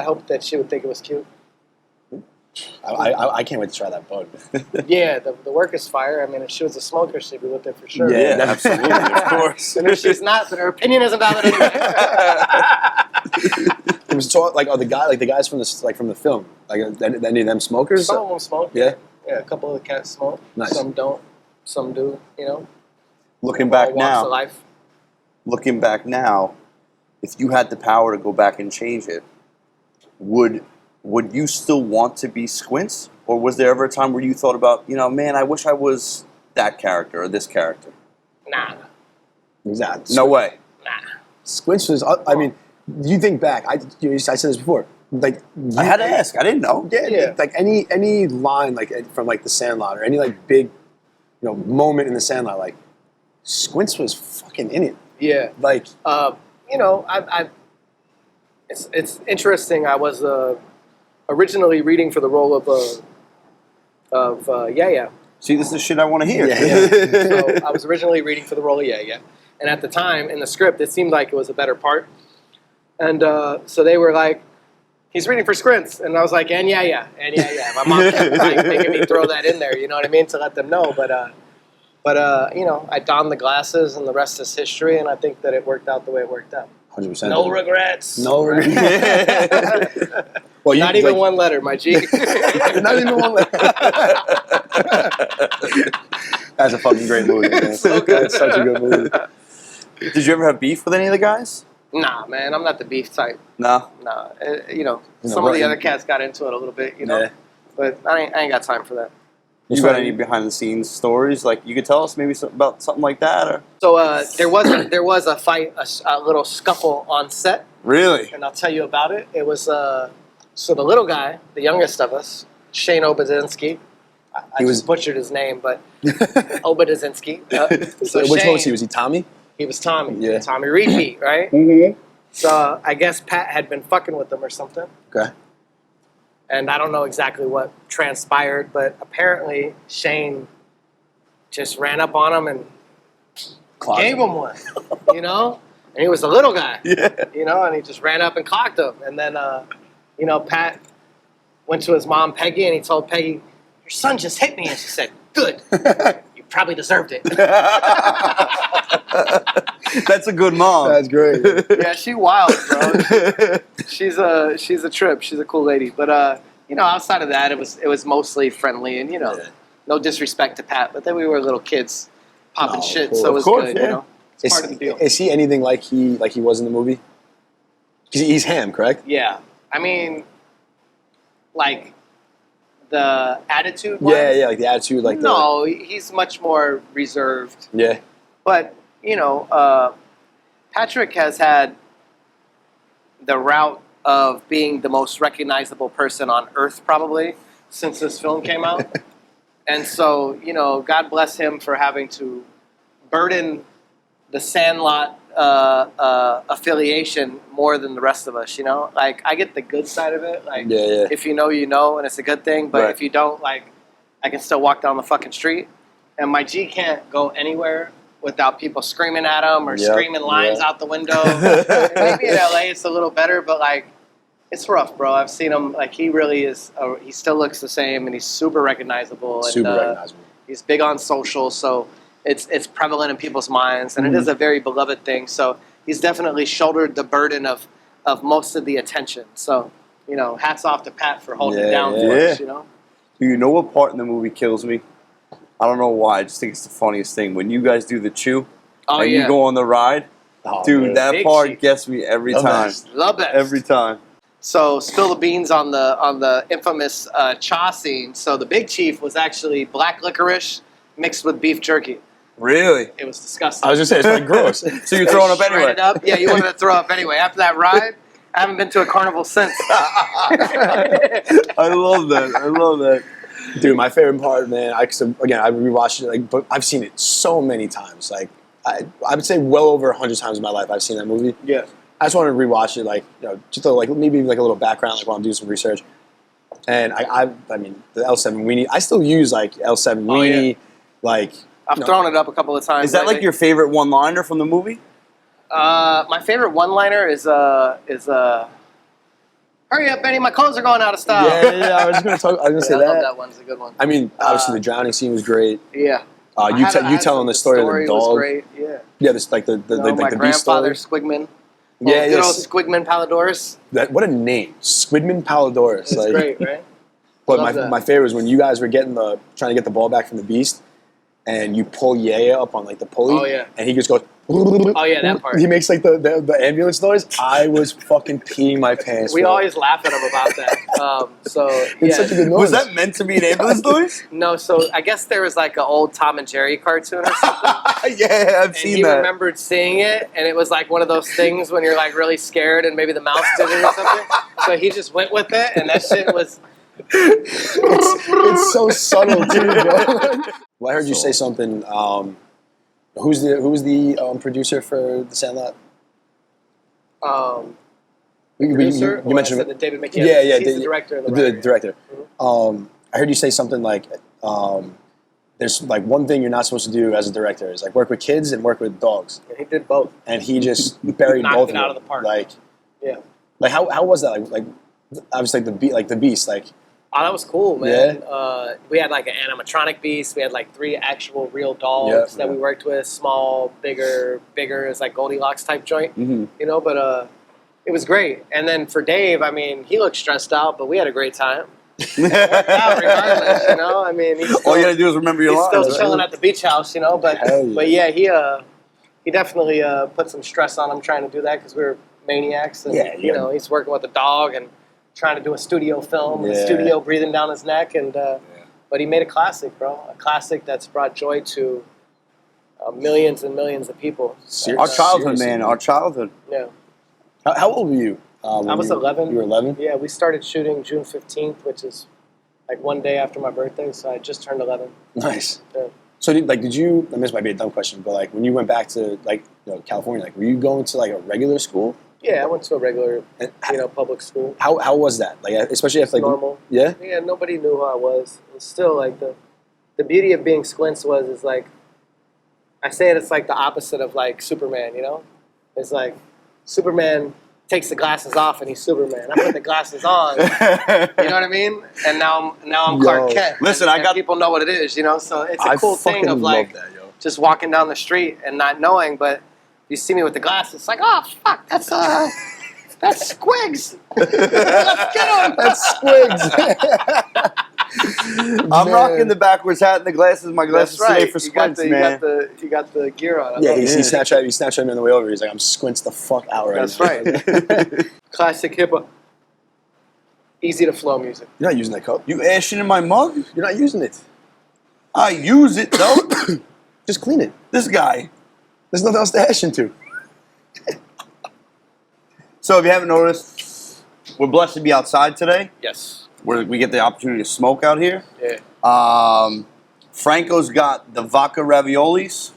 hope that she would think it was cute. I can't wait to try that bug. Yeah, the work is fire. I mean, if she was a smoker, she'd be with it for sure. Yeah, absolutely, of course. And if she's not, then her opinion isn't valid anyway. It was the guys from the film, like any of them smokers. Some of them smoke. Yeah, a couple of the cats smoke. Nice. Some don't. Some do. Looking back All walks of now, life. if you had the power to go back and change it, would you still want to be Squints? Or was there ever a time where you thought about, man, I wish I was that character or this character? Nah. exactly. No way. Nah. Squints was. I mean, you think back. I said this before. Like I had to ask. I didn't know. Yeah. Like any line from The Sandlot or any big, moment in The Sandlot, like Squints was fucking in it. Yeah. Like it's interesting. I was originally reading for the role of Yaya. See, this is the shit I want to hear. Yeah. So I was originally reading for the role of Yaya, and at the time in the script, it seemed like it was a better part. And so they were like, "He's reading for Squints," and I was like, "And Yaya." My mom kept making me throw that in there, you know what I mean, to let them know. But I donned the glasses, and the rest is history. And I think that it worked out the way it worked out. 100%. No regrets. No regrets. Well, you, not even like, one letter, my G. Not even one letter. That's a fucking great movie, man. So good. That's such a good movie. Did you ever have beef with any of the guys? Nah, man, I'm not the beef type. No. Nah, No, some of the right. other cats got into it a little bit, Yeah. But I ain't got time for that. You got any behind the scenes stories? Like you could tell us maybe about something like that, or So there was a fight, a little scuffle on set, really? and I'll tell you about it. It was so the little guy, the youngest of us, Shane Obadzinski. I just butchered his name, but Obadzinski. So Which Shane, one was he? Was he Tommy? He was Tommy. Yeah. Tommy Repeat, right? Mm-hmm. So I guess Pat had been fucking with him or something. Okay. And I don't know exactly what transpired, but apparently Shane just ran up on him and gave him one, And he was a little guy, and he just ran up and cocked him. And then, Pat went to his mom, Peggy, and he told Peggy, "Your son just hit me." And she said, "Good. You probably deserved it." That's a good mom. That's great. Yeah, she wild, bro. She's a trip. She's a cool lady. But outside of that, it was mostly friendly and no disrespect to Pat. But then we were little kids popping shit, so it was good. Yeah. It's part of the deal. Is he anything like he was in the movie? Because he's Ham, correct? Yeah, I mean, like the attitude. Yeah, like the attitude, like no, he's much more reserved. Yeah. But Patrick has had the route of being the most recognizable person on Earth probably since this film came out. And so, God bless him for having to burden the Sandlot affiliation more than the rest of us, Like, I get the good side of it. Like, if you know, and it's a good thing. But if you don't, like, I can still walk down the fucking street. And my G can't go anywhere without people screaming at him or screaming lines out the window. Maybe in LA it's a little better, but like it's rough, bro. I've seen him. Like he really is. He still looks the same, and he's super recognizable. Recognizable. He's big on social, so it's prevalent in people's minds, and it is a very beloved thing. So he's definitely shouldered the burden of most of the attention. So hats off to Pat for holding it down for us. Do you know what part in the movie kills me? I don't know why. I just think it's the funniest thing. When you guys do the chew and you go on the ride, dude, man. That Big part chew. Gets me every time. Love that. Every time. So spill the beans on the infamous cha scene. So the Big Chief was actually black licorice mixed with beef jerky. Really? It was disgusting. I was just saying, it's like gross. So you're throwing up anyway? Up. Yeah, you wanted to throw up anyway. After that ride, I haven't been to a carnival since. I love that. Dude, my favorite part, man. I rewatched it, but I've seen it so many times. Like, I would say well over 100 times in my life I've seen that movie. Yeah. I just wanted to rewatch it, just maybe a little background, while I'm doing some research. And I mean, the L7 weenie. I still use L7 weenie. I've thrown it up a couple of times. Is that like your favorite one-liner from the movie? My favorite one-liner is "Hurry up, Benny! My clothes are going out of style." Yeah. I was gonna say that. I love that one. It's a good one. I mean, obviously the drowning scene was great. Yeah. You telling the story of the dog. Was great. Yeah. Yeah, this the my the grandfather beast story. Squigman. Yeah, good old Squigman Palidorus. What a name, Squidman Palidorus. It's great, right? But my favorite was when you guys were trying to get the ball back from the beast, and you pull Yaya up on the pulley, and he just goes. Oh yeah, that part. He makes the ambulance noise. I was fucking peeing my pants. We always laugh at him about that. It's such a good noise. Was that meant to be an ambulance noise? No, so I guess there was an old Tom and Jerry cartoon or something. Yeah, I've seen that. He remembered seeing it, and it was one of those things when you're really scared, and maybe the mouse did it or something. So he just went with it, and that shit was. It's so subtle too, bro. Well, I heard you say something. Who's the producer for The Sandlot? Producer? You mentioned the David McKee. Yeah. He's the director. The director. Mm-hmm. I heard you say something there's one thing you're not supposed to do as a director is work with kids and work with dogs. And he did both. And he just buried both of them. Out of the park. How was that? Obviously the beast. Oh, that was cool, man. Yeah. We had an animatronic beast. We had 3 actual real dogs that we worked with. Small, bigger. It's Goldilocks type joint, Mm-hmm. But It was great. And then for Dave, I mean, he looked stressed out, but we had a great time. Yeah, regardless, you know. I mean, all you gotta do is remember your he's lines. still chilling at the beach house, you know. But Hell yeah. but yeah, he definitely put some stress on him trying to do that because we were maniacs, and Yeah, you know, he's working with a dog and trying to do a studio film, and the studio breathing down his neck, and but he made a classic, bro, a classic that's brought joy to millions and millions of people. Our childhood, Seriously, man. Our childhood. Yeah. How old were you? I was 11. You were 11? Yeah, we started shooting June 15th, which is like one day after my birthday, so I just turned 11. Nice. Yeah. So did you, I mean, this might be a dumb question, but like when you went back to like, you know, California, like were you going to like a regular school? Yeah, I went to a regular, And public school. how was that? Like, especially if like, Normal. yeah? Yeah, nobody knew who I was. It's still like the beauty of being Squints is like, I say it's like the opposite of like Superman, you know? It's like Superman takes the glasses off and he's Superman. I put the glasses on, you know what I mean? And now I'm Clark Kent. Listen, and people know what it is, you know? So it's a cool thing of like love that, yo. just walking down the street and not knowing, but you see me with the glasses, it's like, oh fuck, that's Squigs. Let's get him. That's Squigs. I'm rocking the backwards hat and the glasses. My glasses That's right. today for Squints, man. You got the gear on. Yeah, he Snapchat me on the way over. He's like, I'm Squints the fuck out right That's now. right. Classic hip hop. Easy to flow music. You're not using that cup. You ashing in my mug? You're not using it. I use it, though. Just clean it. This guy. There's nothing else to ash into. So if you haven't noticed, we're blessed to be outside today. Yes. Where we get the opportunity to smoke out here. Yeah. Franco's got the vodka raviolis.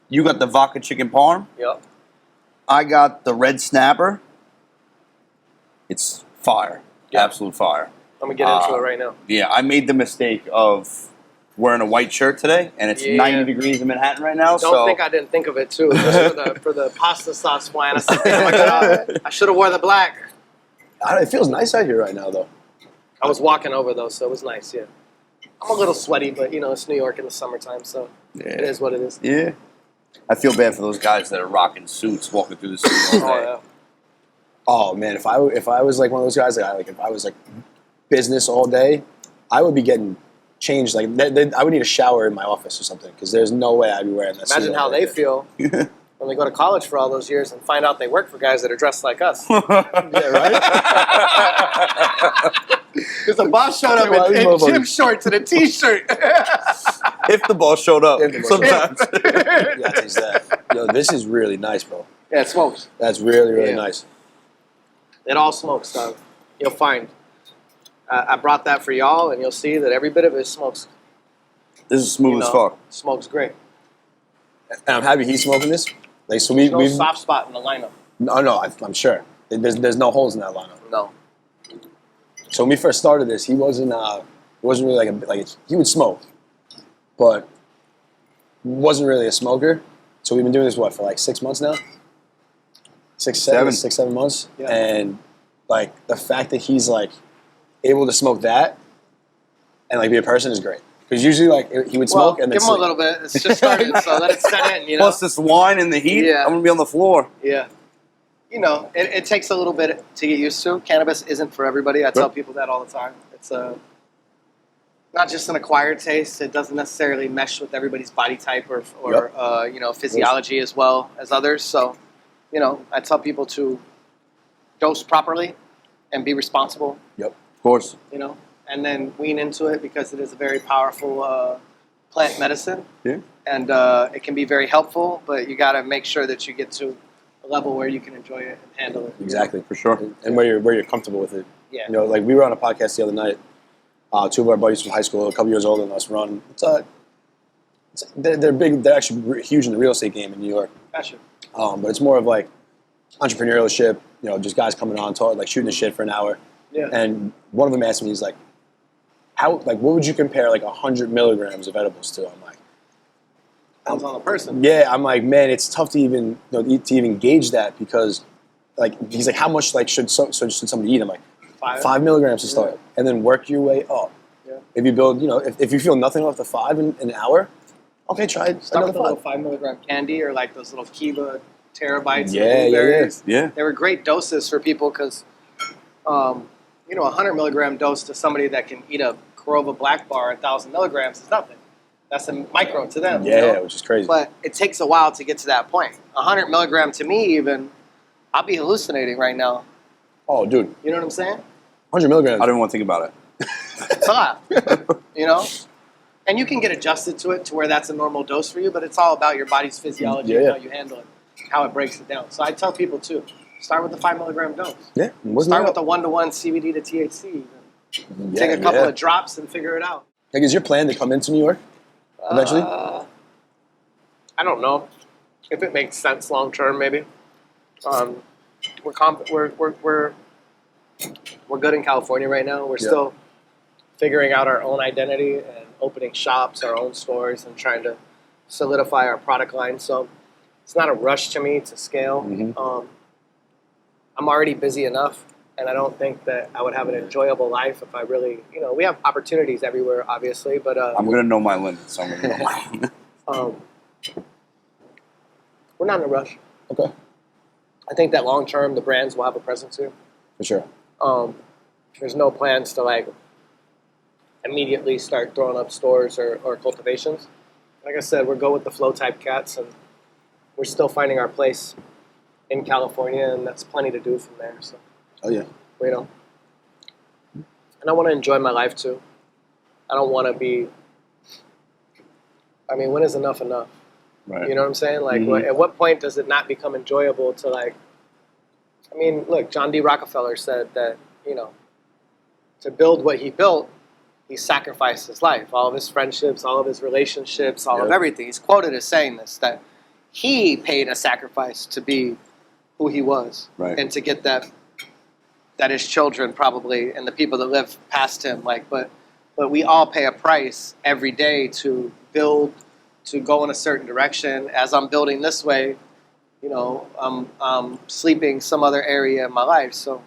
You got the vodka chicken parm. Yep. I got the red snapper. It's fire. Yeah. Absolute fire. I'm gonna get into it right now. Yeah, I made the mistake of wearing a white shirt today, and it's 90 degrees in Manhattan right now. Don't think I didn't think of it too. Just for the pasta sauce flying. I said, oh my God, I should have wore the black. It feels nice out here right now, though. I was walking over though, so it was nice. Yeah. I'm a little sweaty, but you know it's New York in the summertime, so it is what it is. Yeah. I feel bad for those guys that are rocking suits, walking through the city all day. Oh yeah. Oh man, if I was like one of those guys, like if I was like business all day, I would be getting changed. Like I would need a shower in my office or something because there's no way I'd be wearing that. Imagine suit how all they day. feel when they go to college for all those years and find out they work for guys that are dressed like us. Yeah, right. Because the boss showed up Why these in motherfuckers- gym shorts and a t-shirt. If the boss showed up, If the boss sometimes. Yeah, it takes that. Yo, this is really nice, bro. Yeah, it smokes. That's really, really Yeah. nice. It all smokes, dog. You'll find. I brought that for y'all, and you'll see that every bit of it smokes. This is smooth You as know, fuck. Smokes great. And I'm happy he's smoking this. Like, so There's no we've soft spot in the lineup. no, I'm sure. There's no holes in that lineup. No. So when we first started this, he wasn't really he would smoke, but wasn't really a smoker. So we've been doing this for like 6 months now, 7 months, Yeah. and like the fact that he's like able to smoke that and like be a person is great. Because usually like he would smoke and then give him a sleep. little bit. It's just starting, so let it set in. You know. Plus this wine and the heat, Yeah. I'm gonna be on the floor. Yeah. You know, it takes a little bit to get used to. Cannabis isn't for everybody. I tell people that all the time. It's not just an acquired taste. It doesn't necessarily mesh with everybody's body type or you know, physiology as well as others. So, you know, I tell people to dose properly and be responsible, Yep. Of course. you know, and then wean into it because it is a very powerful plant medicine. Yeah. And it can be very helpful, but you got to make sure that you get to a level where you can enjoy it and handle it. Exactly. For sure. And where you're comfortable with it. Yeah. You know, like we were on a podcast the other night. Two of our buddies from high school, a couple years older than us, run. They're big. They're actually huge in the real estate game in New York. Gotcha. But it's more of like entrepreneurship. You know, just guys coming on, like shooting the shit for an hour. Yeah. And one of them asked me, he's like, what would you compare like 100 milligrams of edibles to? I'm like, Depends on the person. yeah. I'm like, man, it's tough to even to even gauge that because, like, he's like, how much like should somebody eat? I'm like, 5 milligrams to start, and then work your way up. Yeah. If you build, you know, if you feel nothing off the 5 in an hour, okay, try Start another with a little 5. 5 milligram candy or like those little Kiva terabytes of Yeah. blueberries. Yeah. They were great doses for people because, you know, a 100 milligram dose to somebody that can eat a Corova Black Bar, 1,000 milligrams is nothing. That's a micro to them. Yeah, you know? which is crazy. But it takes a while to get to that point. 100 milligram to me, even, I'll be hallucinating right now. Oh, dude, You know what I'm saying? 100 milligrams. I don't want to think about it. It's a lot. You know? And you can get adjusted to it to where that's a normal dose for you, but it's all about your body's physiology and how you handle it, how it breaks it down. So I tell people too, start with the 5 milligram dose. Yeah. Start with the 1-to-1 CBD to THC. Take a couple of drops and figure it out. Like, is your plan to come into New York eventually? I don't know if it makes sense long term. Maybe we're good in California right now. We're still figuring out our own identity and opening shops, our own stores, and trying to solidify our product line. So it's not a rush to me to scale. I'm already busy enough, and I don't think that I would have an enjoyable life if I really, you know, we have opportunities everywhere, obviously, but I'm going to know my limits. So I'm going to know my we're not in a rush. Okay. I think that long term, the brands will have a presence here. For sure. There's no plans to like immediately start throwing up stores or cultivations. Like I said, we're go with the flow type cats, and we're still finding our place in California, and that's plenty to do from there. So, Oh, yeah. you know, and I want to enjoy my life too. I don't want to be. I mean, when is enough enough? Right. You know what I'm saying? Like, at what point does it not become enjoyable to like? I mean, look, John D. Rockefeller said that, you know, to build what he built, he sacrificed his life, all of his friendships, all of his relationships, all of everything. He's quoted as saying this, that he paid a sacrifice to be who he was, and to get that his children probably and the people that live past him, like, but we all pay a price every day to build, to go in a certain direction. As I'm building this way, you know, I'm sleeping some other area in my life. So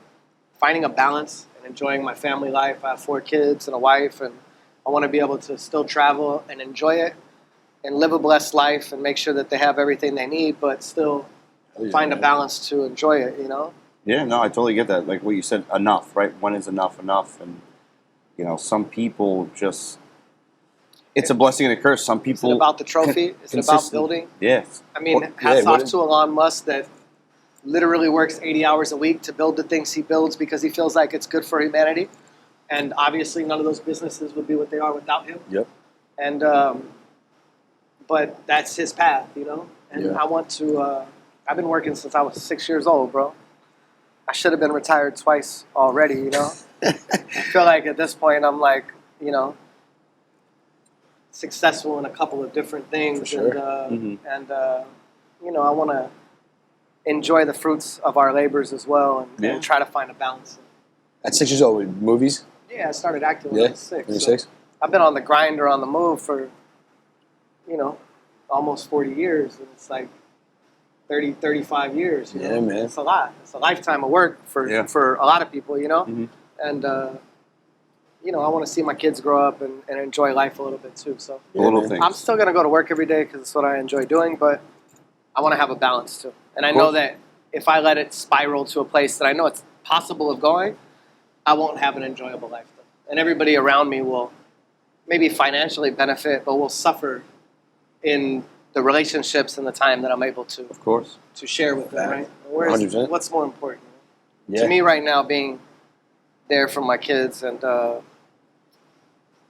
finding a balance and enjoying my family life. I have 4 kids and a wife, and I want to be able to still travel and enjoy it and live a blessed life and make sure that they have everything they need, but still find a balance to enjoy it, you know? Yeah, no, I totally get that. Like what you said, enough, right? When is enough enough? And, you know, some people just, it's a blessing and a curse. Some people. Is it about the trophy? Is it about building? Yes. I mean, hats off to Elon Musk that literally works 80 hours a week to build the things he builds because he feels like it's good for humanity. And obviously none of those businesses would be what they are without him. Yep. And, but that's his path, you know? And I want to, I've been working since I was 6 years old, bro. I should have been retired twice already, you know? I feel like at this point I'm like, you know, successful in a couple of different things. For sure. And you know, I want to enjoy the fruits of our labors as well, and try to find a balance. At 6 years old, with movies? Yeah, I started acting when I was 6. When you were 6? I've been on the grind or on the move for, you know, almost 40 years. And it's like 30, 35 years. You know? Man. It's a lot. It's a lifetime of work for a lot of people, you know? And, you know, I want to see my kids grow up and enjoy life a little bit too. So Little things. I'm still going to go to work every day because it's what I enjoy doing, but I want to have a balance too. And I know that if I let it spiral to a place that I know it's possible of going, I won't have an enjoyable life. And everybody around me will maybe financially benefit, but will suffer in the relationships and the time that I'm able to share with them, right? Whereas, 100%. what's more important? Yeah. To me right now, being there for my kids and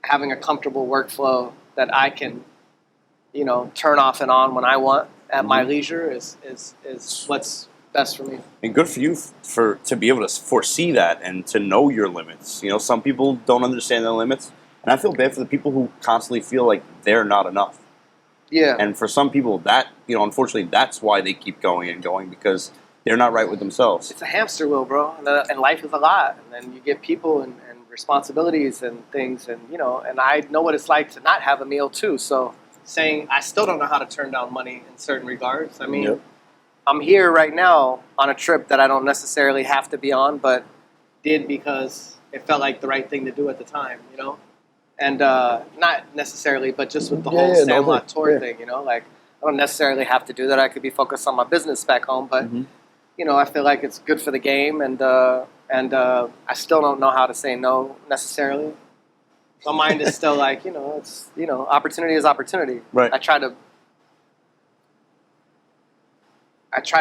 having a comfortable workflow that I can, you know, turn off and on when I want at my leisure is what's best for me. And good for you to be able to foresee that and to know your limits. You know, some people don't understand their limits, and I feel bad for the people who constantly feel like they're not enough. Yeah. And for some people, that, you know, unfortunately, that's why they keep going and going, because they're not right with themselves. It's a hamster wheel, bro, and life is a lot. And then you get people and responsibilities and things, and you know, and I know what it's like to not have a meal too. So saying I still don't know how to turn down money in certain regards. I mean, I'm here right now on a trip that I don't necessarily have to be on, but did because it felt like the right thing to do at the time, you know? And not necessarily, but just with the whole Sandlot tour thing, you know? Like, I don't necessarily have to do that. I could be focused on my business back home, but you know, I feel like it's good for the game, and I still don't know how to say no necessarily. My mind is still like, you know, it's, you know, opportunity is opportunity. Right. I try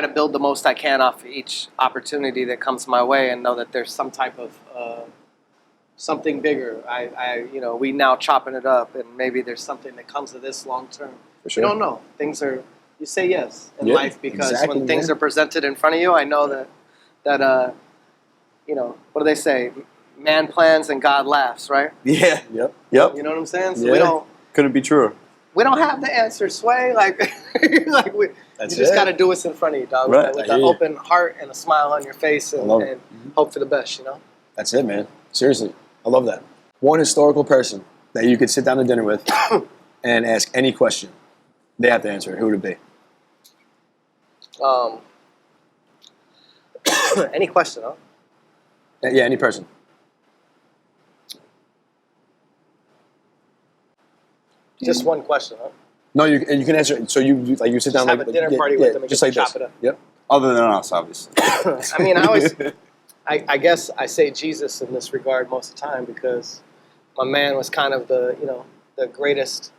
to build the most I can off of each opportunity that comes my way, and know that there's some type of something bigger. You know, we now chopping it up, and maybe there's something that comes of this long term. For sure. You don't know. Things are. You say yes in Yeah, life because exactly, when things man. are presented in front of you, I know that you know, what do they say? Man plans and God laughs, right? Yeah. Yep. Yep. You know what I'm saying? So Yeah. Couldn't be truer. we don't have the answer, Sway. Like, you That's just it. got to do what's in front of you, dog. Right. With I an hear you. open heart and a smile on your face, and, love it. and hope for the best. You know. That's it, man. Seriously, I love that. One historical person that you could sit down to dinner with and ask any question. They have to answer it. Who would it be? Any question, huh? Yeah, any person. Just one question, huh? No, you can answer it. So you sit down Just have like a dinner yeah, party yeah, with them and just get like to this. chop it up. Yep. Other than us, obviously. I mean, I guess I say Jesus in this regard most of the time because my man was kind of the, you know, the greatest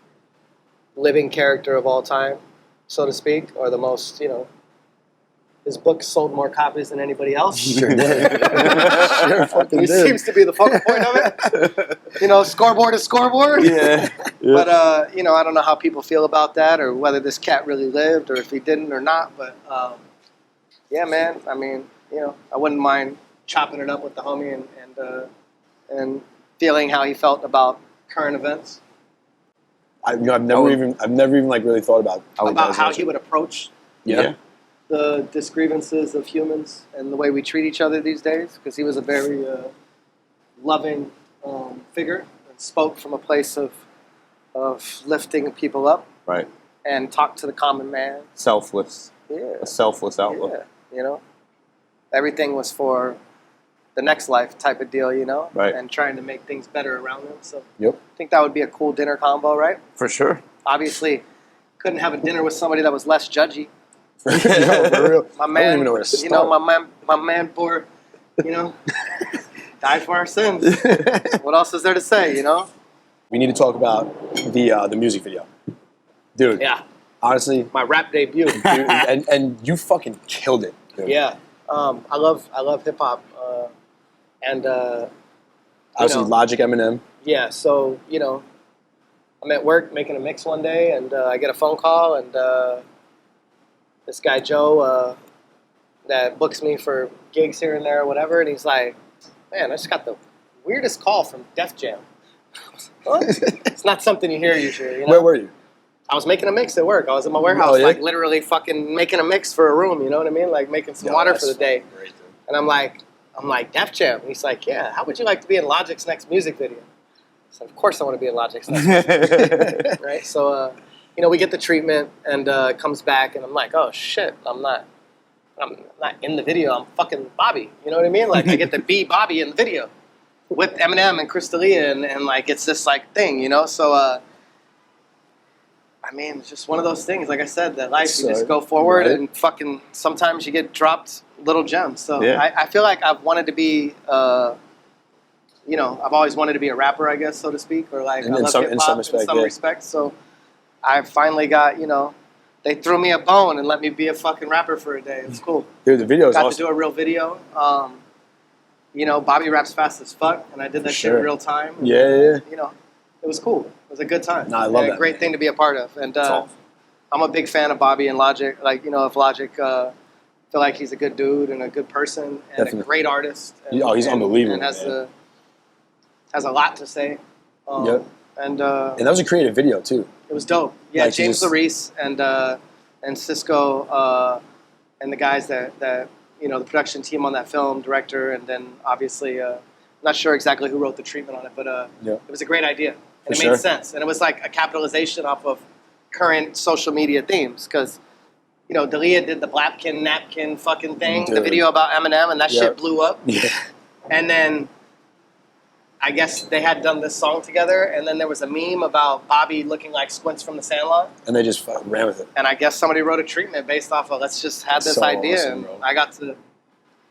living character of all time, so to speak, or the most, you know, his book sold more copies than anybody else. Sure did. Sure fucking He did. seems to be the focal point of it. You know, scoreboard is scoreboard. Yeah. But, you know, I don't know how people feel about that or whether this cat really lived or if he didn't or not. But, yeah, man, I mean, you know, I wouldn't mind chopping it up with the homie and feeling how he felt about current events, I've never even like really thought about how he would approach Yeah. the disgrievances of humans and the way we treat each other these days, because he was a very loving figure and spoke from a place of lifting people up Right. and talked to the common man. Selfless. Yeah. A selfless outlook. Yeah, you know, everything was for the next life type of deal, you know, Right. and trying to make things better around them. So Yep. I think that would be a cool dinner combo, right? For sure. Obviously, couldn't have a dinner with somebody that was less judgy. No, for real. My I don't man, even know where to you know, start. my man bore, you know, died for our sins. What else is there to say, you know? We need to talk about the music video, dude. Yeah, Honestly, my rap debut. dude, and you fucking killed it, dude. Yeah, I love hip hop, and Obviously, know. Logic, Eminem. yeah. So you know, I'm at work making a mix one day, and I get a phone call, and this guy Joe that books me for gigs here and there or whatever, and he's like, "Man, I just got the weirdest call from Def Jam." What? It's not something you hear usually. You know? Where were you? I was making a mix at work. I was in my warehouse, Oh, yeah? like literally fucking making a mix for a room. You know what I mean? Like making some water for the day. Great, dude. And I'm like, Def Jam. And he's like, yeah. How would you like to be in Logic's next music video? So of course I want to be in Logic's next music video. Right? So, you know, we get the treatment, and it comes back, and I'm like, oh shit, I'm not in the video. I'm fucking Bobby. You know what I mean? Like I get to be Bobby in the video with Eminem and Crystalia, and like it's this like thing, you know. So, I mean, it's just one of those things. Like I said, that life, you just go forward, right. and fucking sometimes you get dropped little gems. So Yeah. I feel like I've wanted to be, you know, I've always wanted to be a rapper, I guess, so to speak, or like In I love some- hip in hop some respect, yeah. respect. So I finally got, you know, they threw me a bone and let me be a fucking rapper for a day. It was cool. Dude, the video is Got to awesome. do a real video. You know, Bobby raps fast as fuck, and I did that shit sure. in real time. And, Yeah. You know, it was cool. It was a good time. No, I love And that, a great man. thing to be a part of. And awesome. I'm a big fan of Bobby and Logic. Like, you know, if Logic, feel like he's a good dude and a good person and Definitely. a great artist. And, He's unbelievable, And has man. has a lot to say. Yep. And And that was a creative video too. it was dope. Yeah, Like, you James just- Larice and Cisco and the guys that you know, the production team on that film, director, and then obviously, not sure exactly who wrote the treatment on it, but Yeah. it was a great idea. And For it sure. made sense. And it was like a capitalization off of current social media themes. Because, you know, Dalia did the Blapkin napkin fucking thing, the Dude. video about Eminem, and that Yeah. shit blew up. Yeah. And then I guess they had done this song together, and then there was a meme about Bobby looking like Squints from the Sandlot. And they just ran with it. And I guess somebody wrote a treatment based off of let's just have this So idea, awesome, and bro. I got to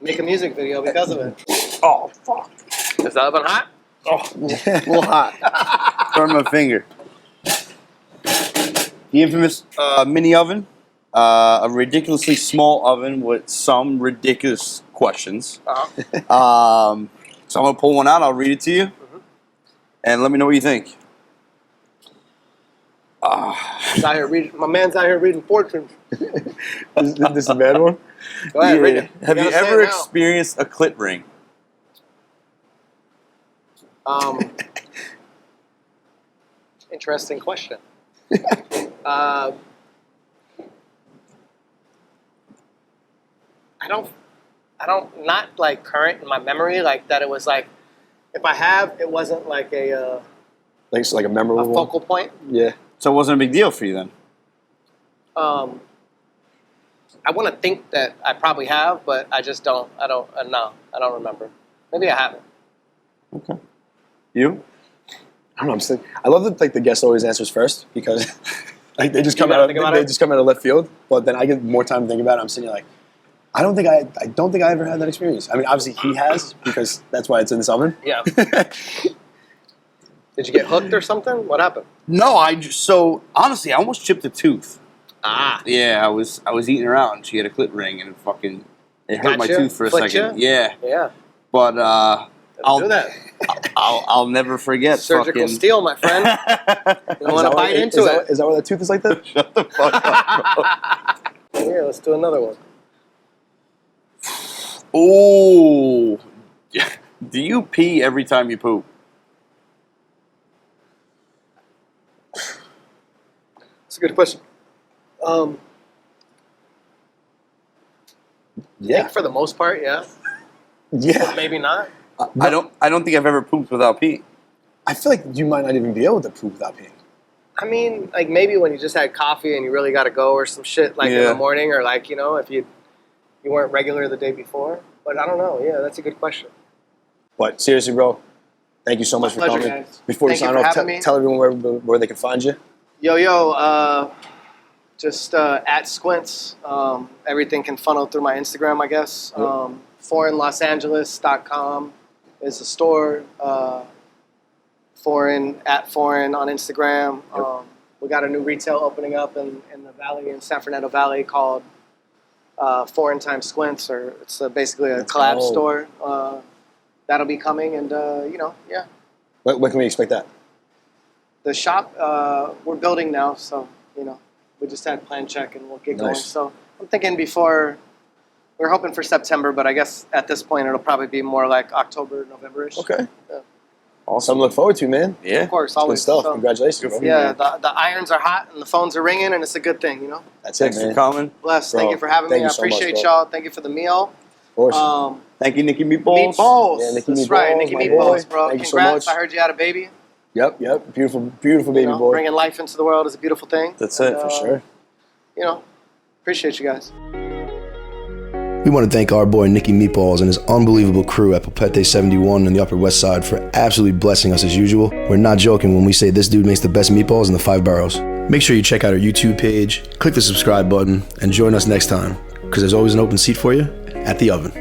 make a music video because of it. Oh, fuck. Is the oven hot? Oh, a little hot. Burn my finger. The infamous mini oven. A ridiculously small oven with some ridiculous questions. Uh-huh. So I'm going to pull one out. I'll read it to you. And let me know what you think. He's out here my man's out here reading fortunes. This is a bad one? Go ahead, read it. Have you gotta say ever it now. experienced a clit ring? Interesting question. I don't, not like current in my memory, like that it was like, if I have, it wasn't like a Like it's like a memorable one? focal point. Yeah. So it wasn't a big deal for you then? I want to think that I probably have, but I just don't, I don't remember. Maybe I haven't. Okay. You? I don't know. I love that like the guest always answers first because like they just come gotta out think about they it? just come out of left field. But then I get more time to think about it. I'm sitting here like, I don't think I ever had that experience. I mean, obviously he has because that's why it's in this oven. Yeah. Did you get hooked or something? What happened? No, so honestly, I almost chipped a tooth. Ah. Yeah, I was eating her out and she had a clit ring and it hurt my Gotcha. tooth for a Flicked second. ya? Yeah. Yeah. But Do that. I'll never forget Surgical fucking steel, my friend. You don't want to bite into it. Is that why that tooth is like that? Shut the fuck up, Here, let's do another one. bro. Ooh. Do you pee every time you poop? That's a good question. I think for the most part, yeah. Yeah. Maybe not. I don't think I've ever pooped without peeing. I feel like you might not even be able to poop without peeing. I mean, like maybe when you just had coffee and you really got to go or some shit like in Yeah. the morning or like, you know, if you weren't regular the day before. But I don't know. Yeah, that's a good question. But seriously, bro, thank you so much for pleasure, coming. guys. Before we Thank you sign for off, having me. tell everyone where they can find you. Just at Squints. Everything can funnel through my Instagram, I guess. Yep. Foreignlosangeles.com is the store. Foreign on Instagram. Yep. We got a new retail opening up in the valley, in San Fernando Valley, called Foreign Times Squints, or it's basically a collab Oh. store. That'll be coming, and yeah. When can we expect that? The shop we're building now, so we just had plan check and we'll get going. Nice. So I'm thinking we're hoping for September, but I guess at this point it'll probably be more like October, November-ish. Okay. Yeah. Awesome. Look forward to, man. Yeah. Of course, Good always. stuff. So, Congratulations, bro. yeah, the irons are hot and the phones are ringing, and it's a good thing, That's it, Thanks man. for coming. Bless. Bro, Thank you for having thank me. you I so much, appreciate bro. y'all. Thank you for the meal. Of course. Thank you, Nicky Meatballs. Meatballs. Yeah, Nicky That's Meatballs, right, Nicky my Meatballs, boy. bro. Thank you so Congrats. much. I heard you had a baby. Yep. Beautiful baby boy. Bringing life into the world is a beautiful thing. That's it. For sure. Appreciate you guys. We want to thank our boy Nicky Meatballs and his unbelievable crew at Popete 71 on the Upper West Side for absolutely blessing us as usual. We're not joking when we say this dude makes the best meatballs in the 5 boroughs. Make sure you check out our YouTube page, click the subscribe button, and join us next time, because there's always an open seat for you at the oven.